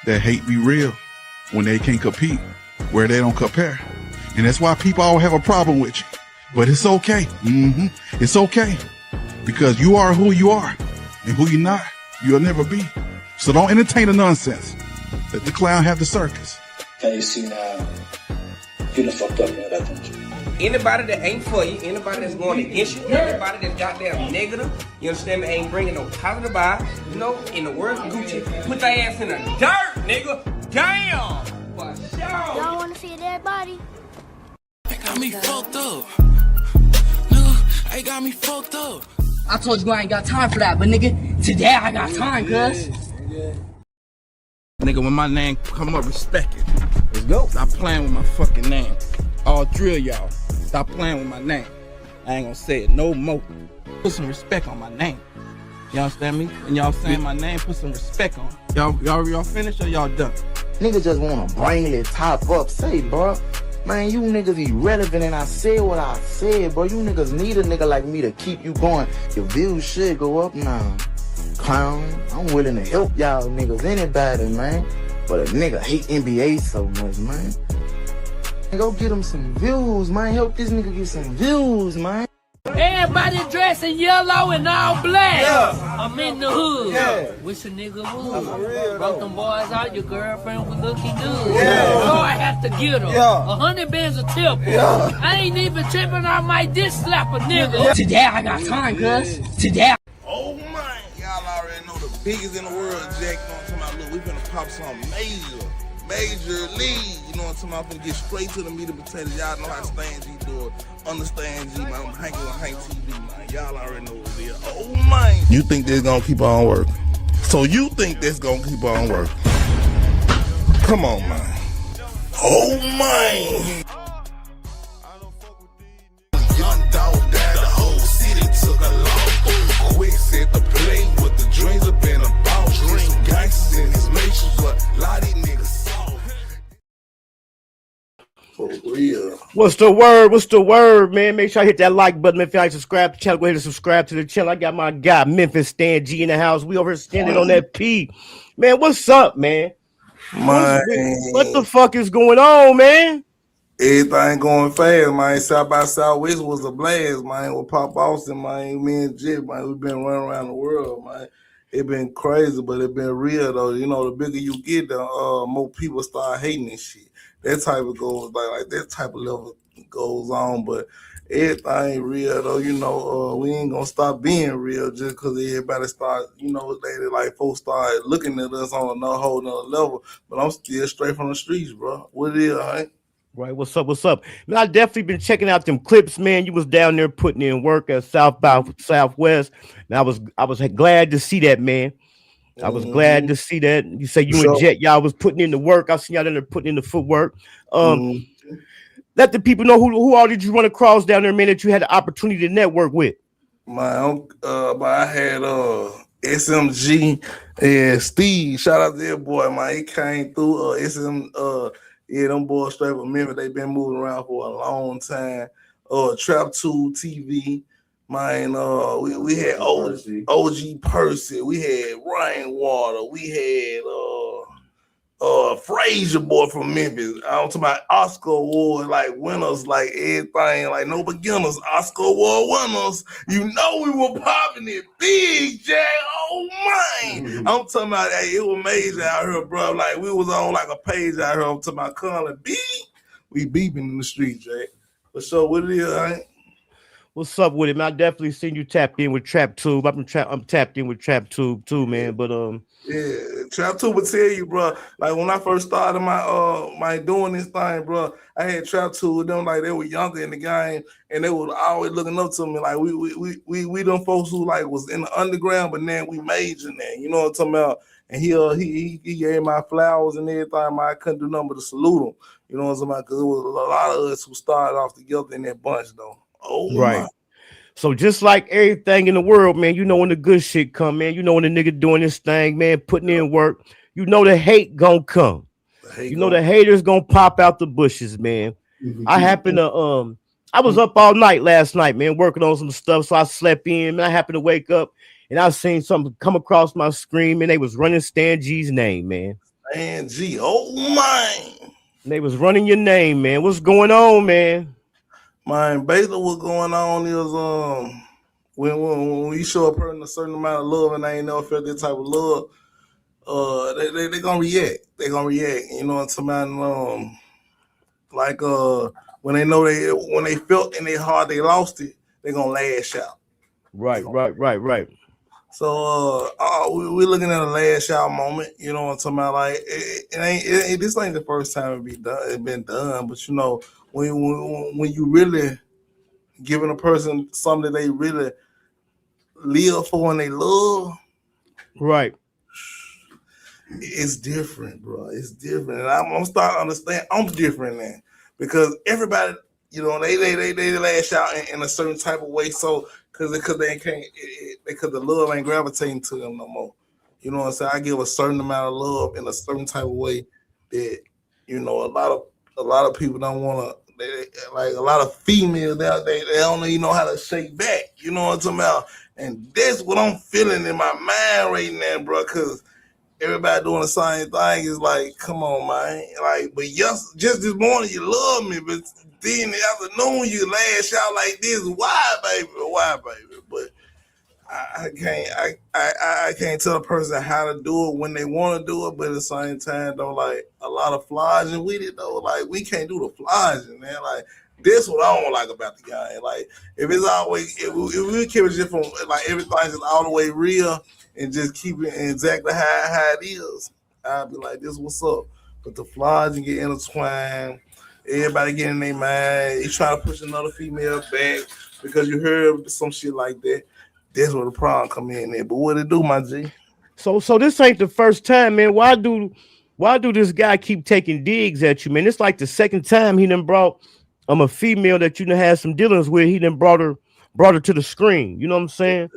That hate be real when they can't compete, where they don't compare. And that's why people all have a problem with you. But it's okay. It's okay. Because you are who you are. And who you're not, you'll never be. So don't entertain the nonsense. Let the clown have the circus. Okay, you see now, you done fucked up, man, that don't you? Anybody that ain't for you, anybody that's going against you, anybody that's goddamn negative, you understand me, ain't bringing no positive vibe, you know, in the words of Gucci, put their ass in the dirt, nigga. Damn! For sure. Y'all wanna see a dead body? They got me fucked up. Nigga, they got me fucked up. I told you I ain't got time for that, but nigga, today I got time, cuz. Nigga, when my name come up, respect it. Let's go. Stop playing with my fucking name. All three of y'all, stop playing with my name. I ain't gonna say it no more. Put some respect on my name. Y'all understand me? And y'all saying my name, put some respect on it. Y'all finished or y'all done? Nigga just wanna bring the top up. Say, bro, man, you niggas irrelevant and I said what I said, bro. You niggas need a nigga like me to keep you going. Your views should go up now. Clown, I'm willing to help y'all niggas, anybody, man. But a nigga hate NBA so much, man. Go get him some views, man. Help this nigga get some views, man. Everybody dressed in yellow and all black. Yeah. I'm in the hood. Yeah. Wish a nigga would. Broke them boys out, your girlfriend was looking good. Yeah. So I have to get her. Yeah. 100 bands a tip. Yeah. I ain't even tripping, I might diss slap a nigga. Today I got time, cuz. Today. Oh man, y'all already know the biggest in the world, Jack. You know what I'm talking about? Look, we finna pop some major league. You know what I'm talking about? I'm finna get straight to the meat and potatoes. Y'all know how to stand G do it. Understand G, man. I'm Hankin on Hankin TV, man. Y'all already know what it is. Oh man. You think this gonna keep on working? So you think this gonna keep on working? Come on, man. Oh man. Young dog died, the whole city took a loss. Quick set the play with the dreams have been about. Dream gangsters in his matrix, but a lot of these niggas soft. For real. What's the word? What's the word, man? Make sure I hit that like button. If y'all subscribe to the channel, go ahead and subscribe to the channel. I got my guy Memphis Stan G in the house. We over here standing on that P. Man, what's up, man? Man. What the fuck is going on, man? Everything going fast, man. South by Southwest was a blast, man. With Pop Austin, man. Me and Jit, man. We've been running around the world, man. It been crazy, but it been real though. You know, the bigger you get, the more people start hating this shit. That type of goes like that type of level goes on, but everything real though. You know, we ain't gonna stop being real just because everybody start, you know, they like folks start looking at us on a whole nother level. But I'm still straight from the streets, bro. What it is, right? Right, what's up? What's up? Man, I definitely been checking out them clips, man. You was down there putting in work at South by Southwest, and I was glad to see that, man. I was glad to see that. You say you and Jet, y'all was putting in the work. I seen y'all in there putting in the footwork. Let the people know who all did you run across down there, man, that you had the opportunity to network with. I had SMG and Steve. Shout out to that boy, man. He came through. Yeah, them boys straight from Memphis. They been moving around for a long time. Trap 2 TV. Man, we had OG Percy, we had Rainwater, we had Frazier boy from Memphis. I'm talking about Oscar Award like winners, like everything, like no beginners, Oscar Award winners. You know we were popping it big, Jack. Oh man. I'm talking about it was amazing out here, bro. Like we was on like a page out here. I'm talking about Conley beep. We beeping in the street, Jack. But so what it is, right? What's up with it, man? I definitely seen you tapped in with Trap Tube. I'm tapped in with Trap Tube too, man. But yeah, Trap Tube would tell you, bro. Like when I first started my doing this thing, bro, I had Trap Tube with them, like they were younger in the game, and they were always looking up to me. Like we them folks who like was in the underground, but then we majored there. You know what I'm talking about? And he gave my flowers and everything. I couldn't do nothing but to salute him. You know what I'm talking about? Because it was a lot of us who started off together in that bunch, though. Oh, right. My. So just like everything in the world, man, you know when the good shit come, man. You know when the nigga doing this thing, man, putting in work. You know the hate gonna come. The haters gonna pop out the bushes, man. I happen to I was up all night last night, man, working on some stuff. So I slept in, man. I happened to wake up and I seen something come across my screen, and they was running Stan G's name, man. And G, oh man. They was running your name, man. What's going on, man? Man, basically what's going on is when we show a person a certain amount of love and they ain't never felt that type of love, they gonna react. They gonna react. You know what I'm talking about? Like when they know when they felt in their heart they lost it, they gonna lash out. Right. So we're looking at a lash out moment. You know what I'm talking about? Like this ain't the first time it's been done. But you know when you really giving a person something that they really live for and they love, right? It's different, bro. It's different, and I'm starting to understand. I'm different now because everybody, you know, they lash out in a certain type of way. So because they can't, because the love ain't gravitating to them no more. You know what I'm saying? I give a certain amount of love in a certain type of way that, you know, a lot of people don't want to. Like a lot of females, they don't even know how to shake back. You know what I'm talking about? And that's what I'm feeling in my mind right now, bro. Because everybody doing the same thing. Is like, come on, man. Like, but just this morning you love me, but then in the afternoon you lash out like this. Why, baby? Why, baby? But I can't tell a person how to do it when they want to do it, but at the same time, though, like a lot of flogging with it, though, like we can't do the flogging, man. Like this what I don't like about the game. Like if it's always if we keep it just from like everything's just all the way real and just keep it exactly how it is, I'll be like, this what's up. But the flogging get intertwined, everybody get in their mind, you try to push another female back because you heard some shit like that. That's where the problem come in there. But what it do, my G? So this ain't the first time, man. Why do this guy keep taking digs at you, man? It's like the second time he done brought a female that you done had some dealings with. He done brought her to the screen. You know what I'm saying?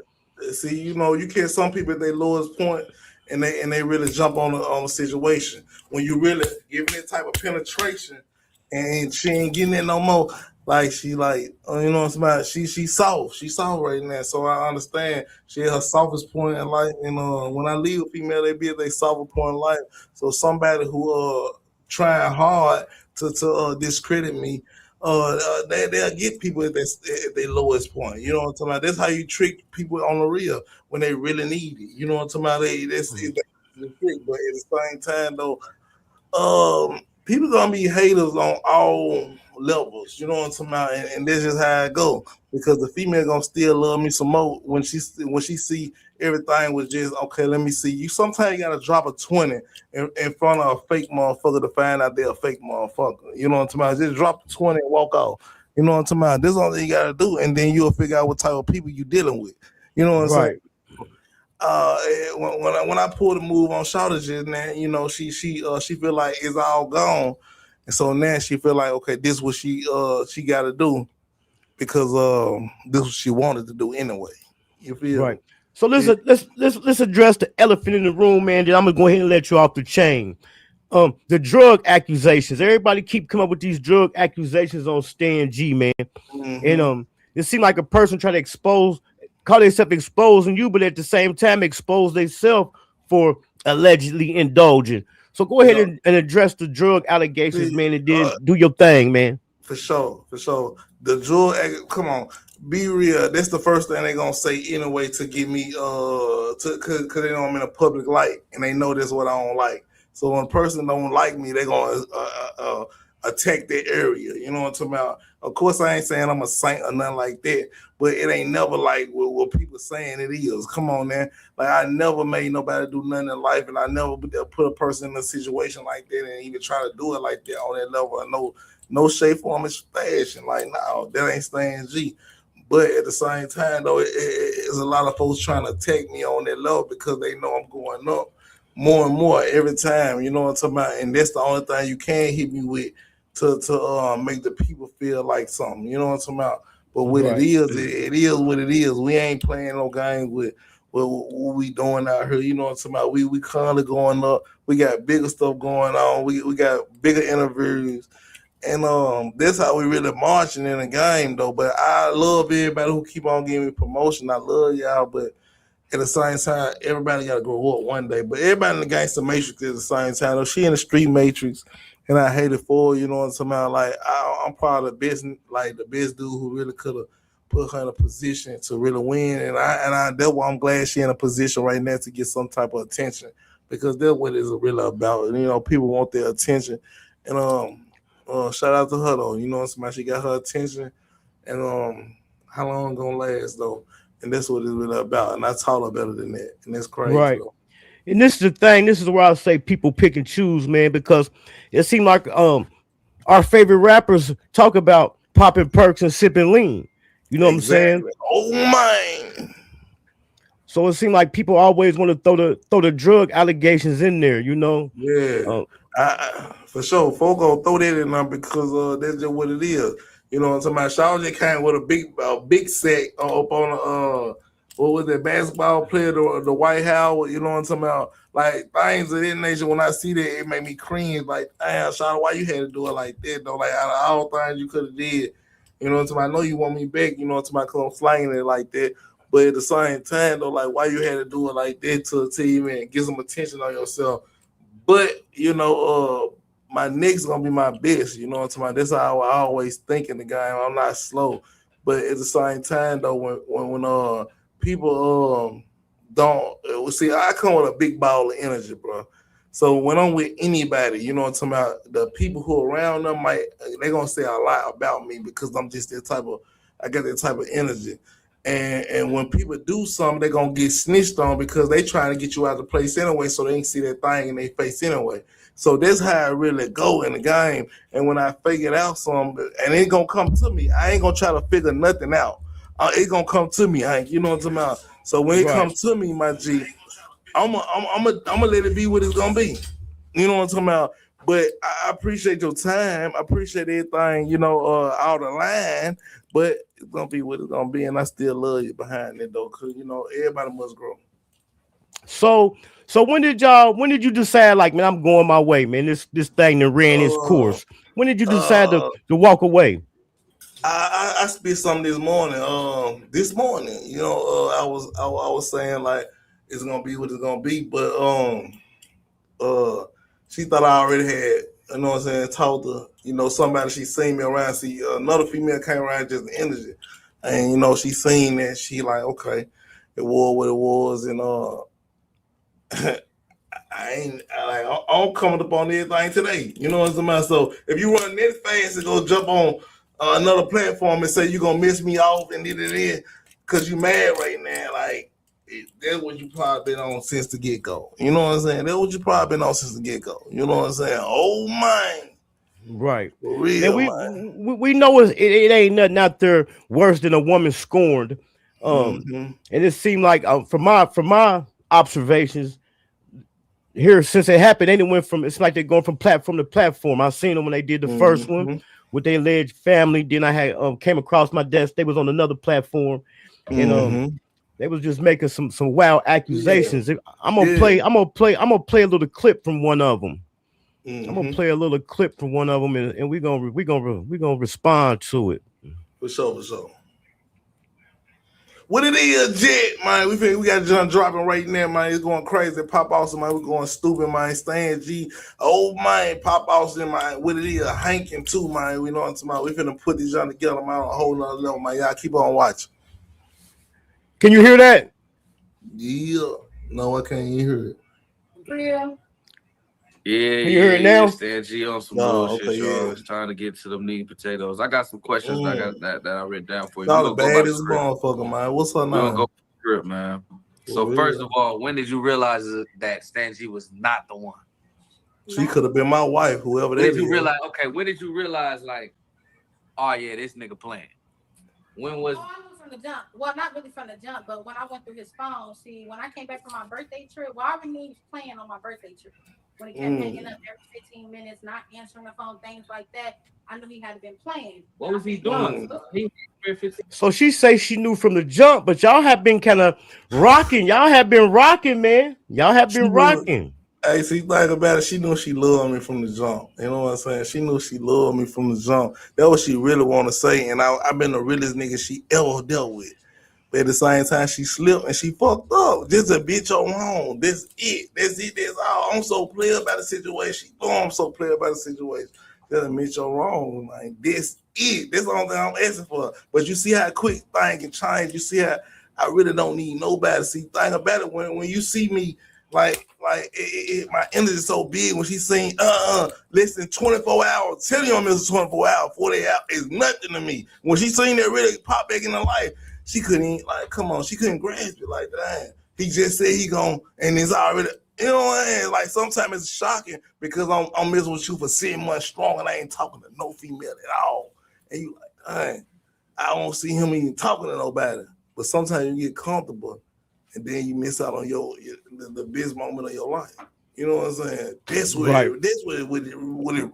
See, you know, you can't. Some people at their lowest point, and they really jump on the situation. When you really give that type of penetration, and she ain't getting it no more. Like she like, you know what I'm saying? She soft right now. So I understand she at her softest point in life. And when I leave a female, they be at their softest point in life. So somebody who trying hard to discredit me, they'll get people at their lowest point. You know what I'm talking about? That's how you trick people on the real when they really need it. You know what I'm talking about? That's the trick. But at the same time though, people gonna be haters on all levels, you know what I'm talking about, and that's just how it go. Because the female gonna still love me some more when she see everything was just okay. Let me see you. Sometimes you gotta drop a 20 in front of a fake motherfucker to find out they're a fake motherfucker. You know what I'm talking about? Just drop the 20 and walk off. You know what I'm talking about? This is all you gotta do, and then you'll figure out what type of people you dealing with. You know what I'm saying? When I pulled the move on Chyld just now, you know, she feel like it's all gone. And so now she feel like, okay, this is what she got to do because this is what she wanted to do anyway. You feel right? So let's address the elephant in the room, man. Then I'm gonna go ahead and let you off the chain. The drug accusations. Everybody keep coming up with these drug accusations on Stan G, man. Mm-hmm. And it seemed like a person trying to call themselves exposing you, but at the same time expose themselves for allegedly indulging. So go ahead and address the drug allegations, man, and then do your thing, man. For sure. The drug, come on, be real. That's the first thing they gonna say anyway to get me, cause they know I'm in a public light and they know that's what I don't like. So when a person don't like me, they gonna attack that area. You know what I'm talking about? Of course, I ain't saying I'm a saint or nothing like that, but it ain't never like what people saying it is. Come on, man. Like I never made nobody do nothing in life, and I never put a person in a situation like that and even try to do it like that on that level. No shape, form, and fashion. Like, no, that ain't Stan G. But at the same time, though, it's a lot of folks trying to attack me on that level because they know I'm going up more and more every time. You know what I'm talking about? And that's the only thing you can hit me with to make the people feel like something. You know what I'm talking about? But what it is what it is. We ain't playing no games with what we doing out here. You know what I'm talking about? We currently going up. We got bigger stuff going on. We got bigger interviews. And that's how we really marching in the game, though. But I love everybody who keep on giving me promotion. I love y'all, but at the same time, everybody got to grow up one day. But everybody in the gangster matrix at the same time. Though she in the street matrix, and I hate it for her, you know what I'm talking about? Like I'm probably the best dude who really could have put her in a position to really win. And that's why I'm glad she in a position right now to get some type of attention, because that's what it's really about. And, you know, people want their attention. And shout out to her though. You know what I'm saying? She got her attention. And how long it gonna last though? And that's what it's really about. And I taught her better than that. And that's crazy. Right. Though. And this is the thing. This is where I say people pick and choose, man, because it seemed like our favorite rappers talk about popping perks and sipping lean. You know what I'm saying? Oh man. So it seemed like people always want to throw the drug allegations in there, you know? Yeah. For sure. Folk gonna throw that in there because that's just what it is. You know what I'm talking about? Chyld came with a big set up on what was that basketball player, the White House, you know what I'm talking about? Like things of that nature, when I see that, it made me cringe. Like, damn, Chyld, why you had to do it like that though? Like out of all things you could have did. You know what I'm talking about? I know you want me back, you know what I'm talking about, because I'm slanging it like that. But at the same time though, like why you had to do it like that to a team and get some attention on yourself. But you know, my next gonna be my best, you know what I'm talking about? That's how I always think in the game. I'm not slow. But at the same time though, when people don't see, I come with a big ball of energy, bro. So when I'm with anybody, you know what I'm talking about, the people who are around them they're gonna say a lot about me because I'm just I got that type of energy. And when people do something, they're gonna get snitched on because they trying to get you out of the place anyway, so they ain't see that thing in their face anyway. So that's how I really go in the game. And when I figure out something, and it gonna come to me, I ain't gonna try to figure nothing out. It gonna come to me, Hank. You know what I'm talking about? So when it comes to me, my G, I'm gonna let it be what it's gonna be. You know what I'm talking about? But I appreciate your time. I appreciate everything, you know, out of line. But it's gonna be what it's gonna be, and I still love you behind it though, cause you know everybody must grow. So when did you decide, like, man, I'm going my way, man? This thing that ran its course. When did you decide to walk away? I spit something this morning. You know, I was saying like it's gonna be what it's gonna be, but she thought I already had, you know what I'm saying, told her, you know, somebody she seen me around. See, another female came around, just the energy, and you know she seen that, she like, okay, it was what it was, and I'm coming up on everything today. You know what I'm saying? About? So if you run that fast and go jump on another platform and say you're gonna miss me off and it because you mad right now, like that's what you probably been on since the get-go. You know what I'm saying? That's what you probably been on since the get-go. You know what I'm saying? Oh man. Right. For real, we know it ain't nothing out there worse than a woman scorned. And it seemed like from my observations here, since it happened, it's like they're going from platform to platform. I seen them when they did the first one with their alleged family. Then I had came across my desk. They was on another platform, and they was just making some wild accusations. I'm gonna play a little clip from one of them. I'm gonna play a little clip from one of them, and we're gonna respond to it. For sure. What it is, Jet, man. We got John dropping right now, man. It's going crazy. Pop Austin, man. We're going stupid, man. Stan G. Oh, man. Pop Austin, man. What it is, Hankin too, man. We know what I'm talking about. We finna put these on together, man, on a whole nother level, man. Y'all keep on watching. Can you hear that? Yeah. No, I can't hear it. Real. Yeah, Can you hear it now? Stan G on some bullshit, okay, y'all. yeah. It's trying to get to them meat and potatoes. I got some questions that I written down for you. Y'all the baddest motherfucker, man. What's her We're gonna name? go script, man. So first of all, when did you realize that Stan G was not the one? She could have been my wife, whoever that is. When did you realize? Okay, when did you realize, like, oh yeah, this nigga playing? When was? I knew from the jump. Well, not really from the jump, but when I went through his phone, see, when I came back from my birthday trip, I already knew he was playing on my birthday trip. When he kept hanging up every 15 minutes, not answering the phone, things like that, I knew he had been playing. What was he doing? So she say she knew from the jump, but y'all have been kind of rocking. Y'all have been rocking, man. Y'all have been rocking. Hey, see, think about it. She knew she loved me from the jump. You know what I'm saying? She knew she loved me from the jump. That's what she really want to say. And I've been the realest nigga she ever dealt with. But at the same time, she slipped and she fucked up. Just a bitch on wrong. That's it. That's it. That's all. I'm so player about the situation. I'm so player about the situation. Just admit you're wrong. Like, that's it. That's the only thing I'm asking for. But you see how quick things can change. You see how I really don't need nobody. See, think about it when you see me, my energy is so big when she seen less than 24 hours. Tell you I'm missing 24 hours, 48 hours is nothing to me. When she seen that really pop back in her life, she couldn't come on, she couldn't grasp it like that. He just said he gone and it's already, you know what I mean? Like sometimes it's shocking because I'm messing with you for 6 months strong and I ain't talking to no female at all. And you like, dang, I don't see him even talking to nobody. But sometimes you get comfortable and then you miss out on the best moment of your life. You know what I'm saying? That's what it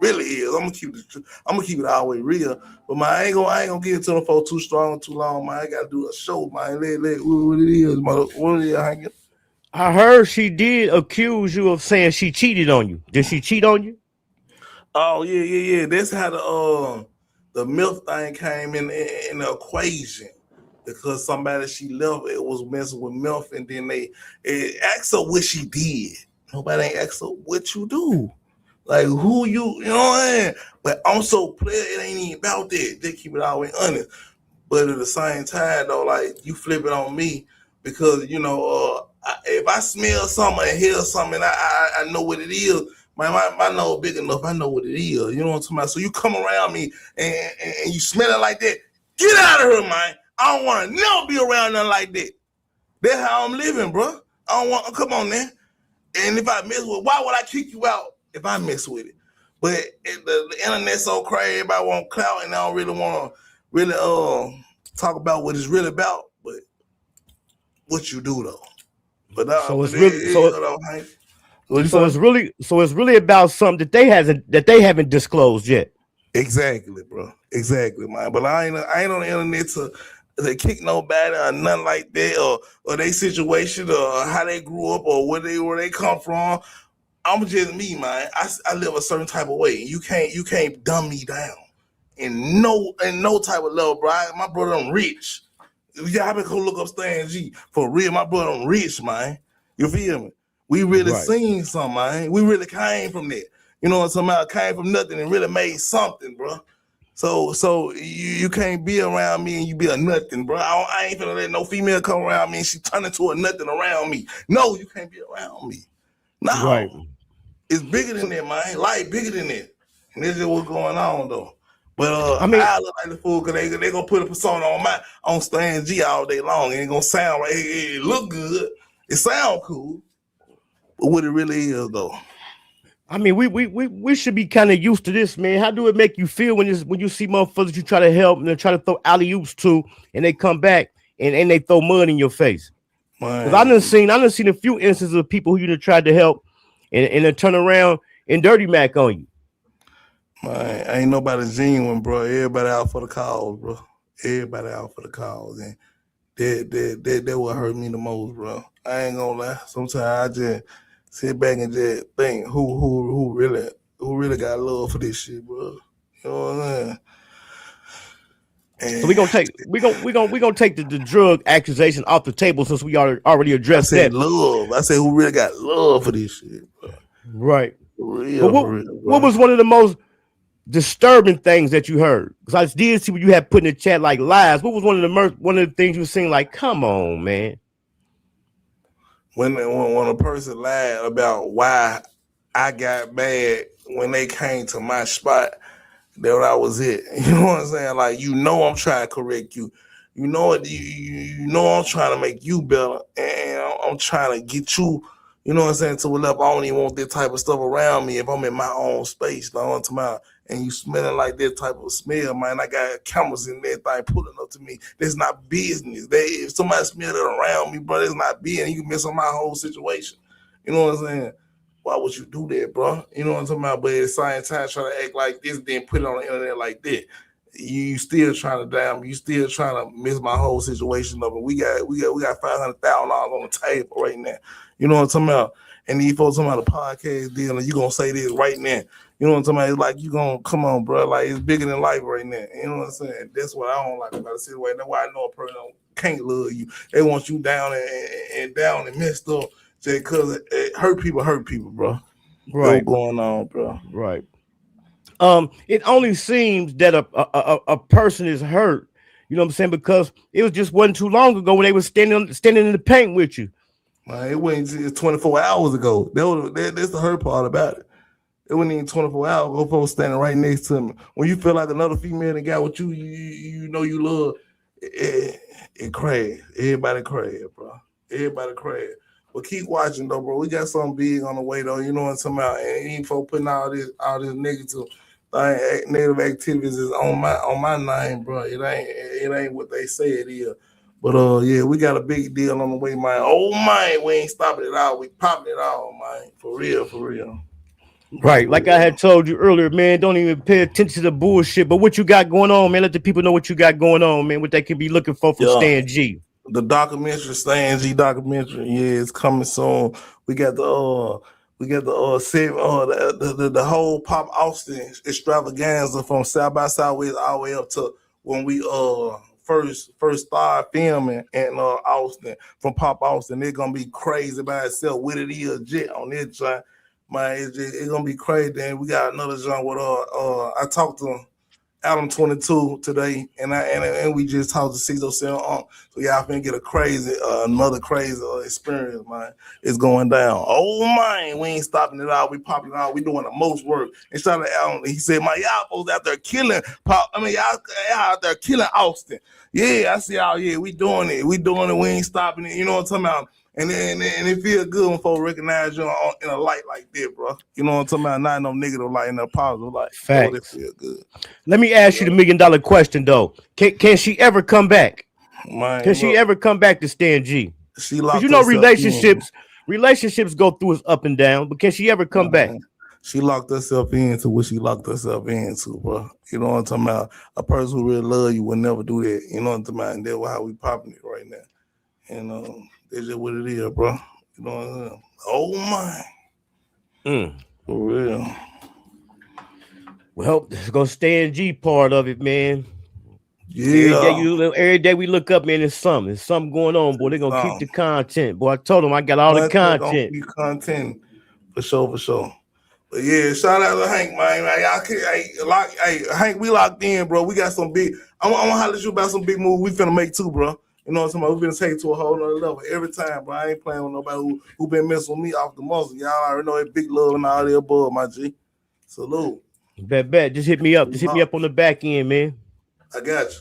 really is. I'm gonna keep it all the way real. But I ain't gonna get into them for too strong, too long, man. I gotta do a show, man. Let what it is, what it is, Hankin. I heard she did accuse you of saying she cheated on you. Did she cheat on you? Oh yeah. That's how the milk thing came in the equation. Because somebody she left, it was messing with milk, and then they asked her what she did. Nobody ain't asked her what you do. Like who you know what I mean? But I'm so player, it ain't even about that. They keep it always honest. But at the same time though, like you flip it on me because if I smell something and hear something and I know what it is, my nose big enough, I know what it is. You know what I'm talking about? So you come around me and you smell it like that, get out of here, man. I don't want to never be around nothing like that. That's how I'm living, bro. I don't want, come on, man. And if I mess with it, why would I kick you out if I mess with it? But the internet's so crazy, everybody want clout, and I don't really want to talk about what it's really about, but what you do though. But it's really about something that they haven't disclosed yet. Exactly, bro. Exactly, man. But I ain't on the internet to kick nobody or nothing like that, or their situation, or how they grew up, or where they come from. I'm just me, man. I live a certain type of way. You can't dumb me down in no type of level, bro. My brother, I'm rich. Y'all been go look up Stan G for real. My brother, I'm rich, man. You feel me? We really seen something, man. We really came from that. You know what I'm talking about? Came from nothing and really made something, bro. So you can't be around me and you be a nothing, bro. I ain't finna let no female come around me and she turn into a nothing around me. No, you can't be around me. No. Right. It's bigger than that, man. Life bigger than that. And this is what's going on, though. But I look like the fool because they gonna put a persona on Stan G all day long. It ain't gonna sound right. It look good. It sound cool. But what it really is, though. I mean, we should be kind of used to this, man. How do it make you feel when you see motherfuckers you try to help and they try to throw alley-oops to, and they come back and they throw mud in your face? Because I done seen a few instances of people who you done tried to help and then turn around and dirty Mac on you. Man, ain't nobody genuine, bro. Everybody out for the cause, bro. Everybody out for the cause, and that what hurt me the most, bro. I ain't gonna lie. Sometimes I just sit back and just think who really got love for this shit, bro. You know what I'm saying? And so we gonna take the drug accusation off the table since we already addressed that. Love. I said who really got love for this shit, bro. Right. For real, what was one of the most disturbing things that you heard? Because I did see what you had put in the chat like lies. What was one of the things you were saying like, come on, man? When a person lied about why I got mad when they came to my spot, that's what I was it. You know what I'm saying? Like, I'm trying to correct you. You know I'm trying to make you better, and I'm trying to get you, you know what I'm saying, to a level I don't even want that type of stuff around me if I'm in my own space. You know what I'm talking about? And you smelling like that type of smell, man. I got cameras in there, thing pulling up to me. That's not business. If somebody smell it around me, bro, it's not business. You can mess up my whole situation. You know what I'm saying? Why would you do that, bro? You know what I'm talking about? But at the same time, try to act like this, then put it on the internet like that. You still trying to damn. You still trying to mess my whole situation up. And we got $500,000 on the table right now. You know what I'm talking about? And these folks talking about a podcast deal, and you gonna say this right now. You know what I'm talking about? It's like you gonna come on, bro. Like it's bigger than life right now. You know what I'm saying? That's what I don't like about the situation. That's why I know a person can't love you. They want you down and down and messed up just because it hurt people, bro. Right. What's going on, bro? Right. It only seems that a person is hurt, you know what I'm saying, because it was just wasn't too long ago when they was standing in the paint with you. Man, it wasn't 24 hours ago. That's the hurt part about it. It wasn't even 24 hours ago. Folks standing right next to me. When you feel like another female that got what you know you love, it crazy. Everybody crazy, bro. Everybody crazy. But keep watching though, bro. We got something big on the way though. You know what I'm talking about? And ain't folk putting all this negative activities is on my name, bro. It ain't what they say it is. But yeah, we got a big deal on the way, man. Oh man, we ain't stopping it all. We popping it all, man. For real. Right. Like I had told you earlier, man, don't even pay attention to the bullshit. But what you got going on, man, let the people know what you got going on, man, what they can be looking for from Stan G. The documentary, Stan G documentary, yeah, it's coming soon. We got the whole Pop Austin extravaganza from South by Southwest all the way up to when we first started filming in Austin from Pop Austin. It's gonna be crazy by itself. What it is, jet on this joint, man, it's gonna be crazy. And we got another joint with I talked to Adam 22 today, and we just talked to 607 so y'all finna get another crazy experience, man. It's going down. Oh man, we ain't stopping it all. We popping it out. We doing the most work. And shout out to Adam. He said, "Man, y'all folks out there killing y'all out there killing Austin." Yeah, I see y'all. Yeah, we doing it. We ain't stopping it. You know what I'm talking about? And it feel good when folks recognize you in a light like that, bro. You know what I'm talking about? Not no negative light, in a positive light. Facts. It feel good. Let me ask you the $1 million question though. Can she ever come back? Man, can she ever come back to Stan G? She locked, you know, relationships go through its up and down, but can she ever come back? She locked herself into what she locked herself into, bro. You know what I'm talking about? A person who really love you will never do that. You know what I'm talking about? And that's how we popping it right now. And it's just what it is, bro. You know what I'm saying? Oh my. For real. Well, it's gonna Stan G part of it, man. Yeah. Every day we look up, man, there's something going on, boy. They're gonna keep the content. Boy, I told them I got all the content. Content. For sure. But yeah, shout out to Hank, man. Hank, we locked in, bro. We got some big. I want to holler at you about some big moves we finna make too, bro. You know what I'm talking about? We finna take it to a whole nother level every time, bro. I ain't playing with nobody who been messing with me off the muscle. Y'all already know that big love and all the above, my G. Salute. Bet. Just hit me up. Just hit me up on the back end, man. I got you.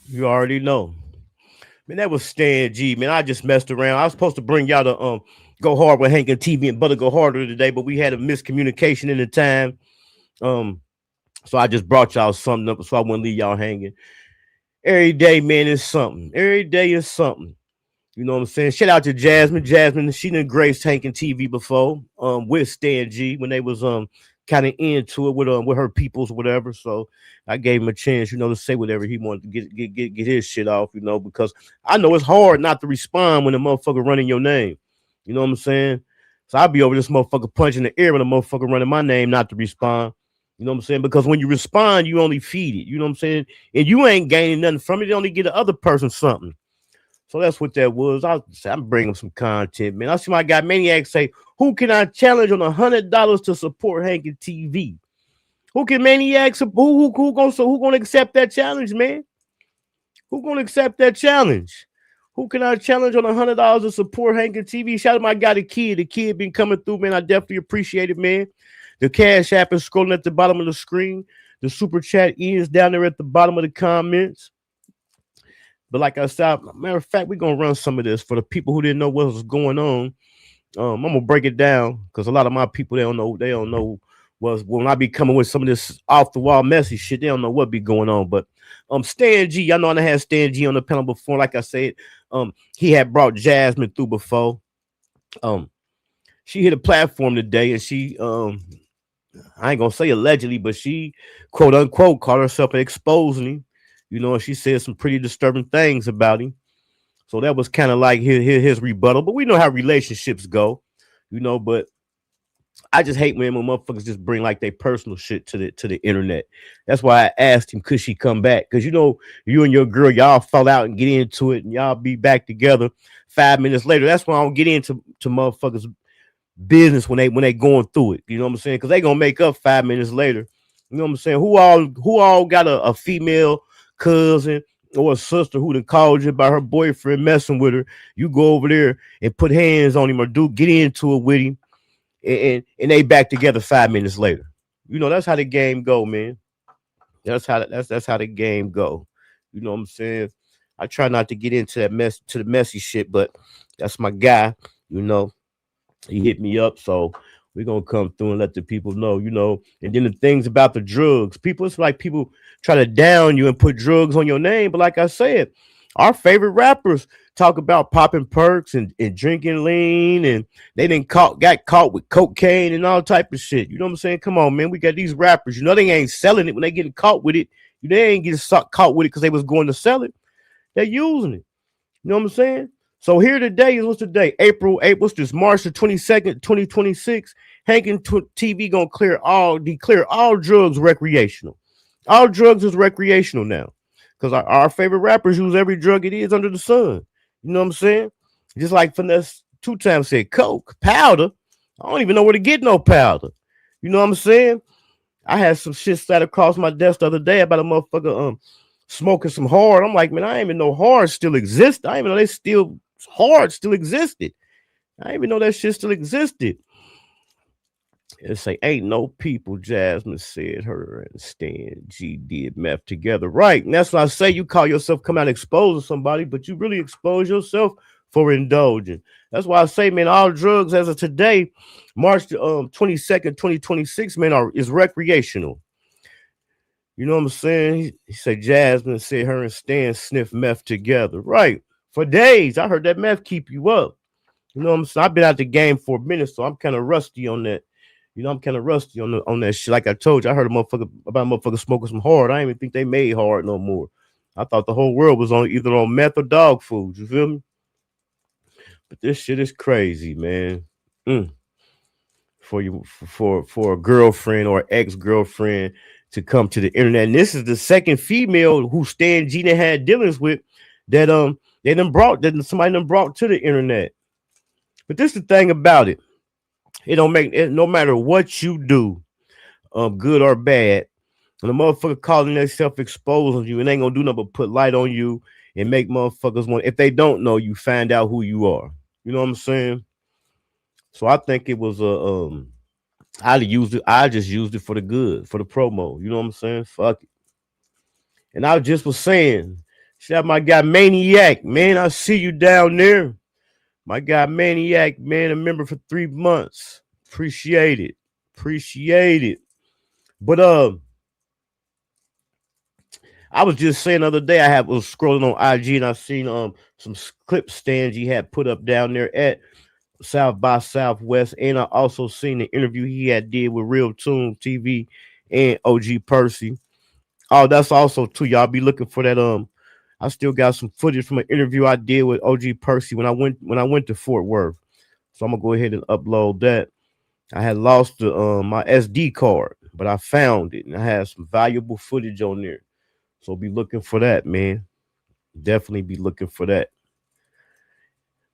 You already know. Man, that was Stan G, man. I just messed around. I was supposed to bring y'all to Go Hard with Hankin TV and Butter Go Harder today, but we had a miscommunication in the time. So I just brought y'all something up so I wouldn't leave y'all hanging. Every day, man, is something. Every day is something. You know what I'm saying? Shout out to Jazmon. Jazmon, she done graced Hankin TV before, with Stan G when they was kind of into it with her peoples or whatever. So I gave him a chance, you know, to say whatever he wanted to get his shit off, you know, because I know it's hard not to respond when a motherfucker running your name. You know what I'm saying? So I'll be over this motherfucker punching the air when a motherfucker running my name not to respond. You know what I'm saying? Because when you respond, you only feed it. You know what I'm saying? And you ain't gaining nothing from it. You only get the other person something. So that's what that was. I'm bringing some content, man. I see my guy Maniac say, who can I challenge on $100 to support Hankin TV? Who can Maniac support? Who gonna accept that challenge, man? Who gonna accept that challenge? Who can I challenge on $100 to support Hankin TV? Shout out to my guy, the kid. The kid been coming through, man. I definitely appreciate it, man. The Cash App is scrolling at the bottom of the screen. The super chat is down there at the bottom of the comments. But like I said, matter of fact, we're gonna run some of this for the people who didn't know what was going on. I'm gonna break it down because a lot of my people they don't know when I be coming with some of this off the wall messy shit, they don't know what be going on. But Stan G, y'all know I had Stan G on the panel before. Like I said, he had brought Jazmon through before. She hit a platform today and she I ain't gonna say allegedly, but she quote unquote called herself exposing him. You know, she said some pretty disturbing things about him. So that was kind of like his rebuttal. But we know how relationships go, you know. But I just hate when motherfuckers just bring like their personal shit to the internet. That's why I asked him, could she come back? Because you know, you and your girl, y'all fall out and get into it, and y'all be back together 5 minutes later. That's why I don't get into motherfuckers' business when they going through it. You know what I'm saying? Because they gonna make up 5 minutes later. You know what I'm saying? Who all got a female cousin or a sister who done called you about her boyfriend messing with her? You go over there and put hands on him or get into it with him, and they back together 5 minutes later. You know, that's how the game go, man. That's how the game go. You know what I'm saying? I try not to get into the messy shit, but that's my guy. You know, he hit me up, so we're gonna come through and let the people know, you know. And then the things about the drugs, it's like people try to down you and put drugs on your name. But like I said, our favorite rappers talk about popping perks and drinking lean, and they got caught with cocaine and all type of shit. You know what I'm saying? Come on, man. We got these rappers. You know they ain't selling it when they getting caught with it. They ain't getting caught with it because they was going to sell it. They're using it. You know what I'm saying? So here today is what's today? April 8th. What's this? March the 22nd, 2026. Hankin TV gonna declare all drugs recreational. All drugs is recreational now. Because our favorite rappers use every drug it is under the sun. You know what I'm saying? Just like Finesse 2 times said, coke, powder. I don't even know where to get no powder. You know what I'm saying? I had some shit sat across my desk the other day about a motherfucker smoking some hard. I'm like, man, I didn't even know hard still exists. I didn't even know hard still existed. I didn't even know that shit still existed. It say, ain't no people, Jazmon said, her and Stan G did meth together. Right. And that's why I say you call yourself come out exposing somebody, but you really expose yourself for indulging. That's why I say, man, all drugs as of today, March 22nd, 2026, man, is recreational. You know what I'm saying? He said Jazmon said her and Stan sniffed meth together. Right. For days. I heard that meth keep you up. You know what I'm saying? I've been out the game for a minute, so I'm kind of rusty on that. You know, I'm kind of rusty on that shit. Like I told you, I heard about a motherfucker smoking some hard. I didn't even think they made hard no more. I thought the whole world was either on meth or dog food. You feel me? But this shit is crazy, man. For a girlfriend or ex-girlfriend to come to the internet. And this is the second female who Stan Gina had dealings with that somebody done brought to the internet. But this is the thing about it. It don't make it, no matter what you do, good or bad, when a motherfucker calling themselves exposing you, and ain't gonna do nothing but put light on you and make motherfuckers want, if they don't know you, find out who you are. You know what I'm saying? So I think it was I just used it for the good, for the promo. You know what I'm saying? Fuck it. And I just was saying, shout out my guy Maniac, man. I see you down there. My guy Maniac, man, a member for 3 months. Appreciate it. But I was just saying the other day, was scrolling on IG and I seen some clip stands he had put up down there at South by Southwest, and I also seen the interview he had did with LuniTunez TV and OG Percy. Oh, that's also too. Y'all be looking for that. I still got some footage from an interview I did with OG Percy when I went to Fort Worth. So I'm gonna go ahead and upload that. I had lost my SD card, but I found it and I had some valuable footage on there. So be looking for that, man. Definitely be looking for that.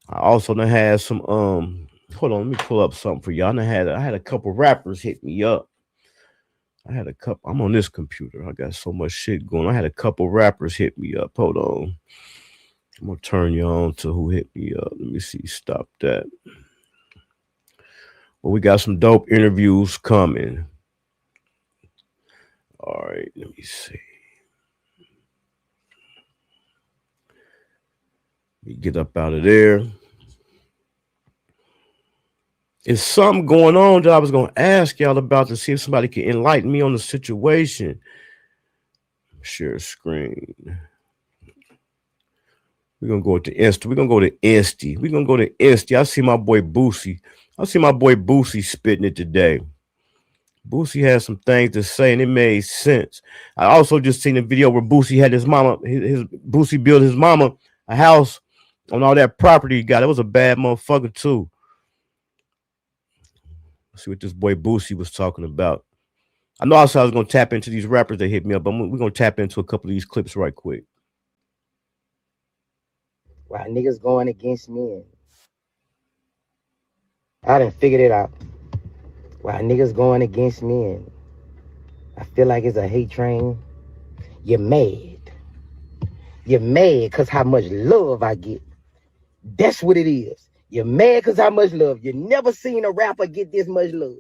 I also done had some hold on, let me pull up something for y'all. I had a couple rappers hit me up. I'm on this computer. I got so much shit going. I had a couple rappers hit me up. Hold on. I'm gonna turn you on to who hit me up. Let me see. Stop that. Well, we got some dope interviews coming. All right, let me see. Let me get up out of there. It's something going on that I was going to ask y'all about to see if somebody can enlighten me on the situation. Share screen. We're going to go to Insta. We're going to go to Insta. I see my boy Boosie spitting it today. Boosie had some things to say and it made sense. I also just seen a video where Boosie had Boosie built his mama a house on all that property he got. It was a bad motherfucker too. See what this boy Boosie was talking about. I know also I was gonna tap into these rappers that hit me up, but we're gonna tap into a couple of these clips right quick. Why niggas going against me? And I done figured it out. Why niggas going against me? And I feel like it's a hate train. You're mad. You're mad because how much love I get. That's what it is. You're mad because how much love. You never seen a rapper get this much love.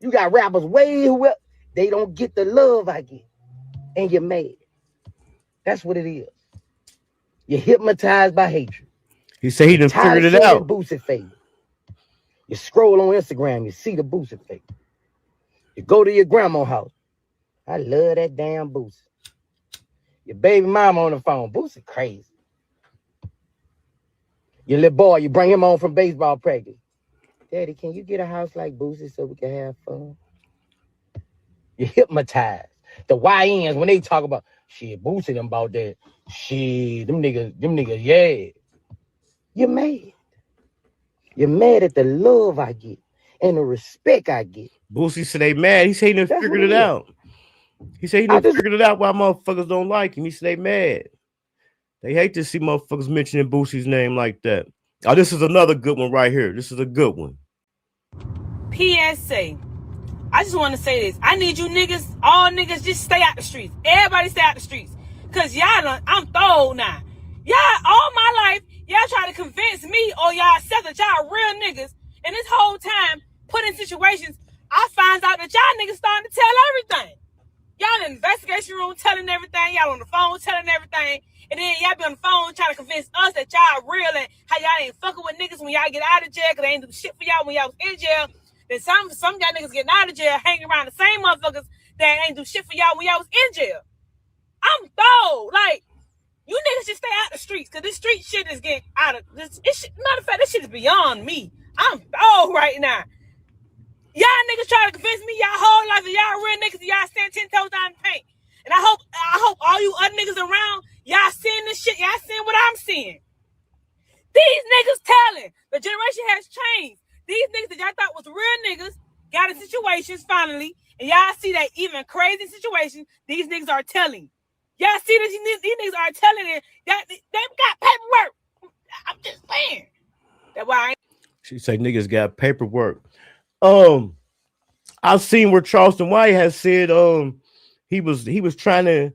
You got rappers way well. They don't get the love I get. And you're mad. That's what it is. You're hypnotized by hatred. He said he done figured it out. Boosie face. You scroll on Instagram, you see the Boosie face. You go to your grandma's house. I love that damn Boosie. Your baby mama on the phone. Boosie crazy. Your little boy, you bring him home from baseball practice. Daddy, can you get a house like Boosie so we can have fun? You're hypnotized. The YNs, when they talk about, shit, Boosie them about that. Shit, them niggas, yeah. You're mad. You're mad at the love I get and the respect I get. Boosie said they mad. He said he done figured it out. He said he done figured it out why motherfuckers don't like him. He said they mad. They hate to see motherfuckers mentioning Boosie's name like that. Oh, this is another good one right here. This is a good one. PSA. I just want to say this. I need you niggas, all niggas, just stay out the streets. Everybody stay out the streets. Because I'm thrown now. Y'all, all my life, y'all try to convince me or y'all said that y'all real niggas. And this whole time, put in situations, I find out that y'all niggas starting to tell everything. Y'all in the investigation room telling everything. Y'all on the phone telling everything. And then y'all be on the phone trying to convince us that y'all real and how y'all ain't fucking with niggas when y'all get out of jail because they ain't do shit for y'all when y'all was in jail. Then some y'all niggas getting out of jail hanging around the same motherfuckers that ain't do shit for y'all when y'all was in jail. I'm thrown. Like, you niggas just stay out the streets because this street shit is getting out of this. Matter of fact, this shit is beyond me. I'm thrown right now. Y'all niggas try to convince me y'all whole life that y'all real niggas and y'all stand 10 toes down in the paint. And I hope all you other niggas around, y'all seeing this shit. Y'all seeing what I'm seeing. These niggas telling. The generation has changed. These niggas that y'all thought was real niggas got in situations finally. And y'all see that even crazy situations, these niggas are telling. Y'all see that these niggas are telling it. They got paperwork. I'm just saying. That's why I ain't. She say niggas got paperwork. I've seen where Charleston White has said he was trying to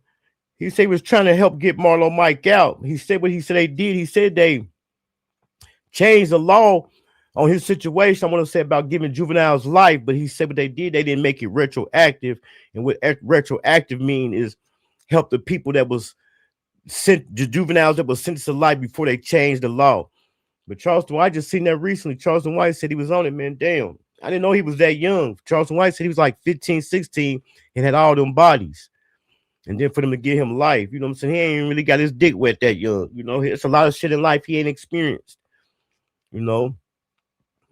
help get Marlo Mike out. He said what he said they did. He said they changed the law on his situation. I want to say about giving juveniles life, but he said what they did, they didn't make it retroactive. And what retroactive mean is help the people that was sent, the juveniles that was sentenced to life before they changed the law. But Charleston White, just seen that recently. Charleston White said he was on it, man. Damn. I didn't know he was that young. Charleston White said he was like 15, 16 and had all them bodies. And then for them to give him life, you know what I'm saying? He ain't really got his dick wet that young. You know, it's a lot of shit in life he ain't experienced. You know,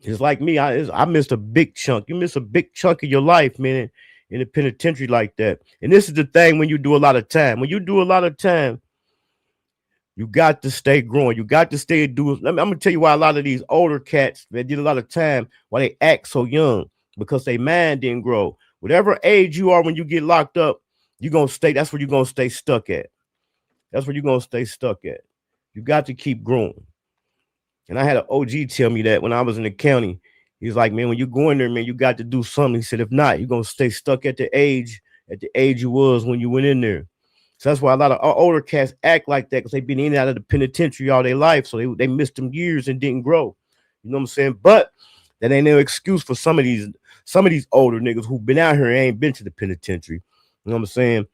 it's like me. I missed a big chunk. You miss a big chunk of your life, man, in the penitentiary like that. And this is the thing when you do a lot of time. When you do a lot of time, you got to stay growing. You got to stay doing. I'm gonna tell you why a lot of these older cats that did a lot of time, why they act so young, because their mind didn't grow. Whatever age you are when you get locked up, you're gonna stay. That's where you're gonna stay stuck at. That's where you're gonna stay stuck at. You got to keep growing. And I had an OG tell me that when I was in the county. He's like, man, when you go in there, man, you got to do something. He said, if not, you're gonna stay stuck at the age you was when you went in there. So that's why a lot of older cats act like that, because they've been in and out of the penitentiary all their life. So they missed them years and didn't grow. You know what I'm saying? But that ain't no excuse for some of these older niggas who've been out here and ain't been to the penitentiary. You know what I'm saying?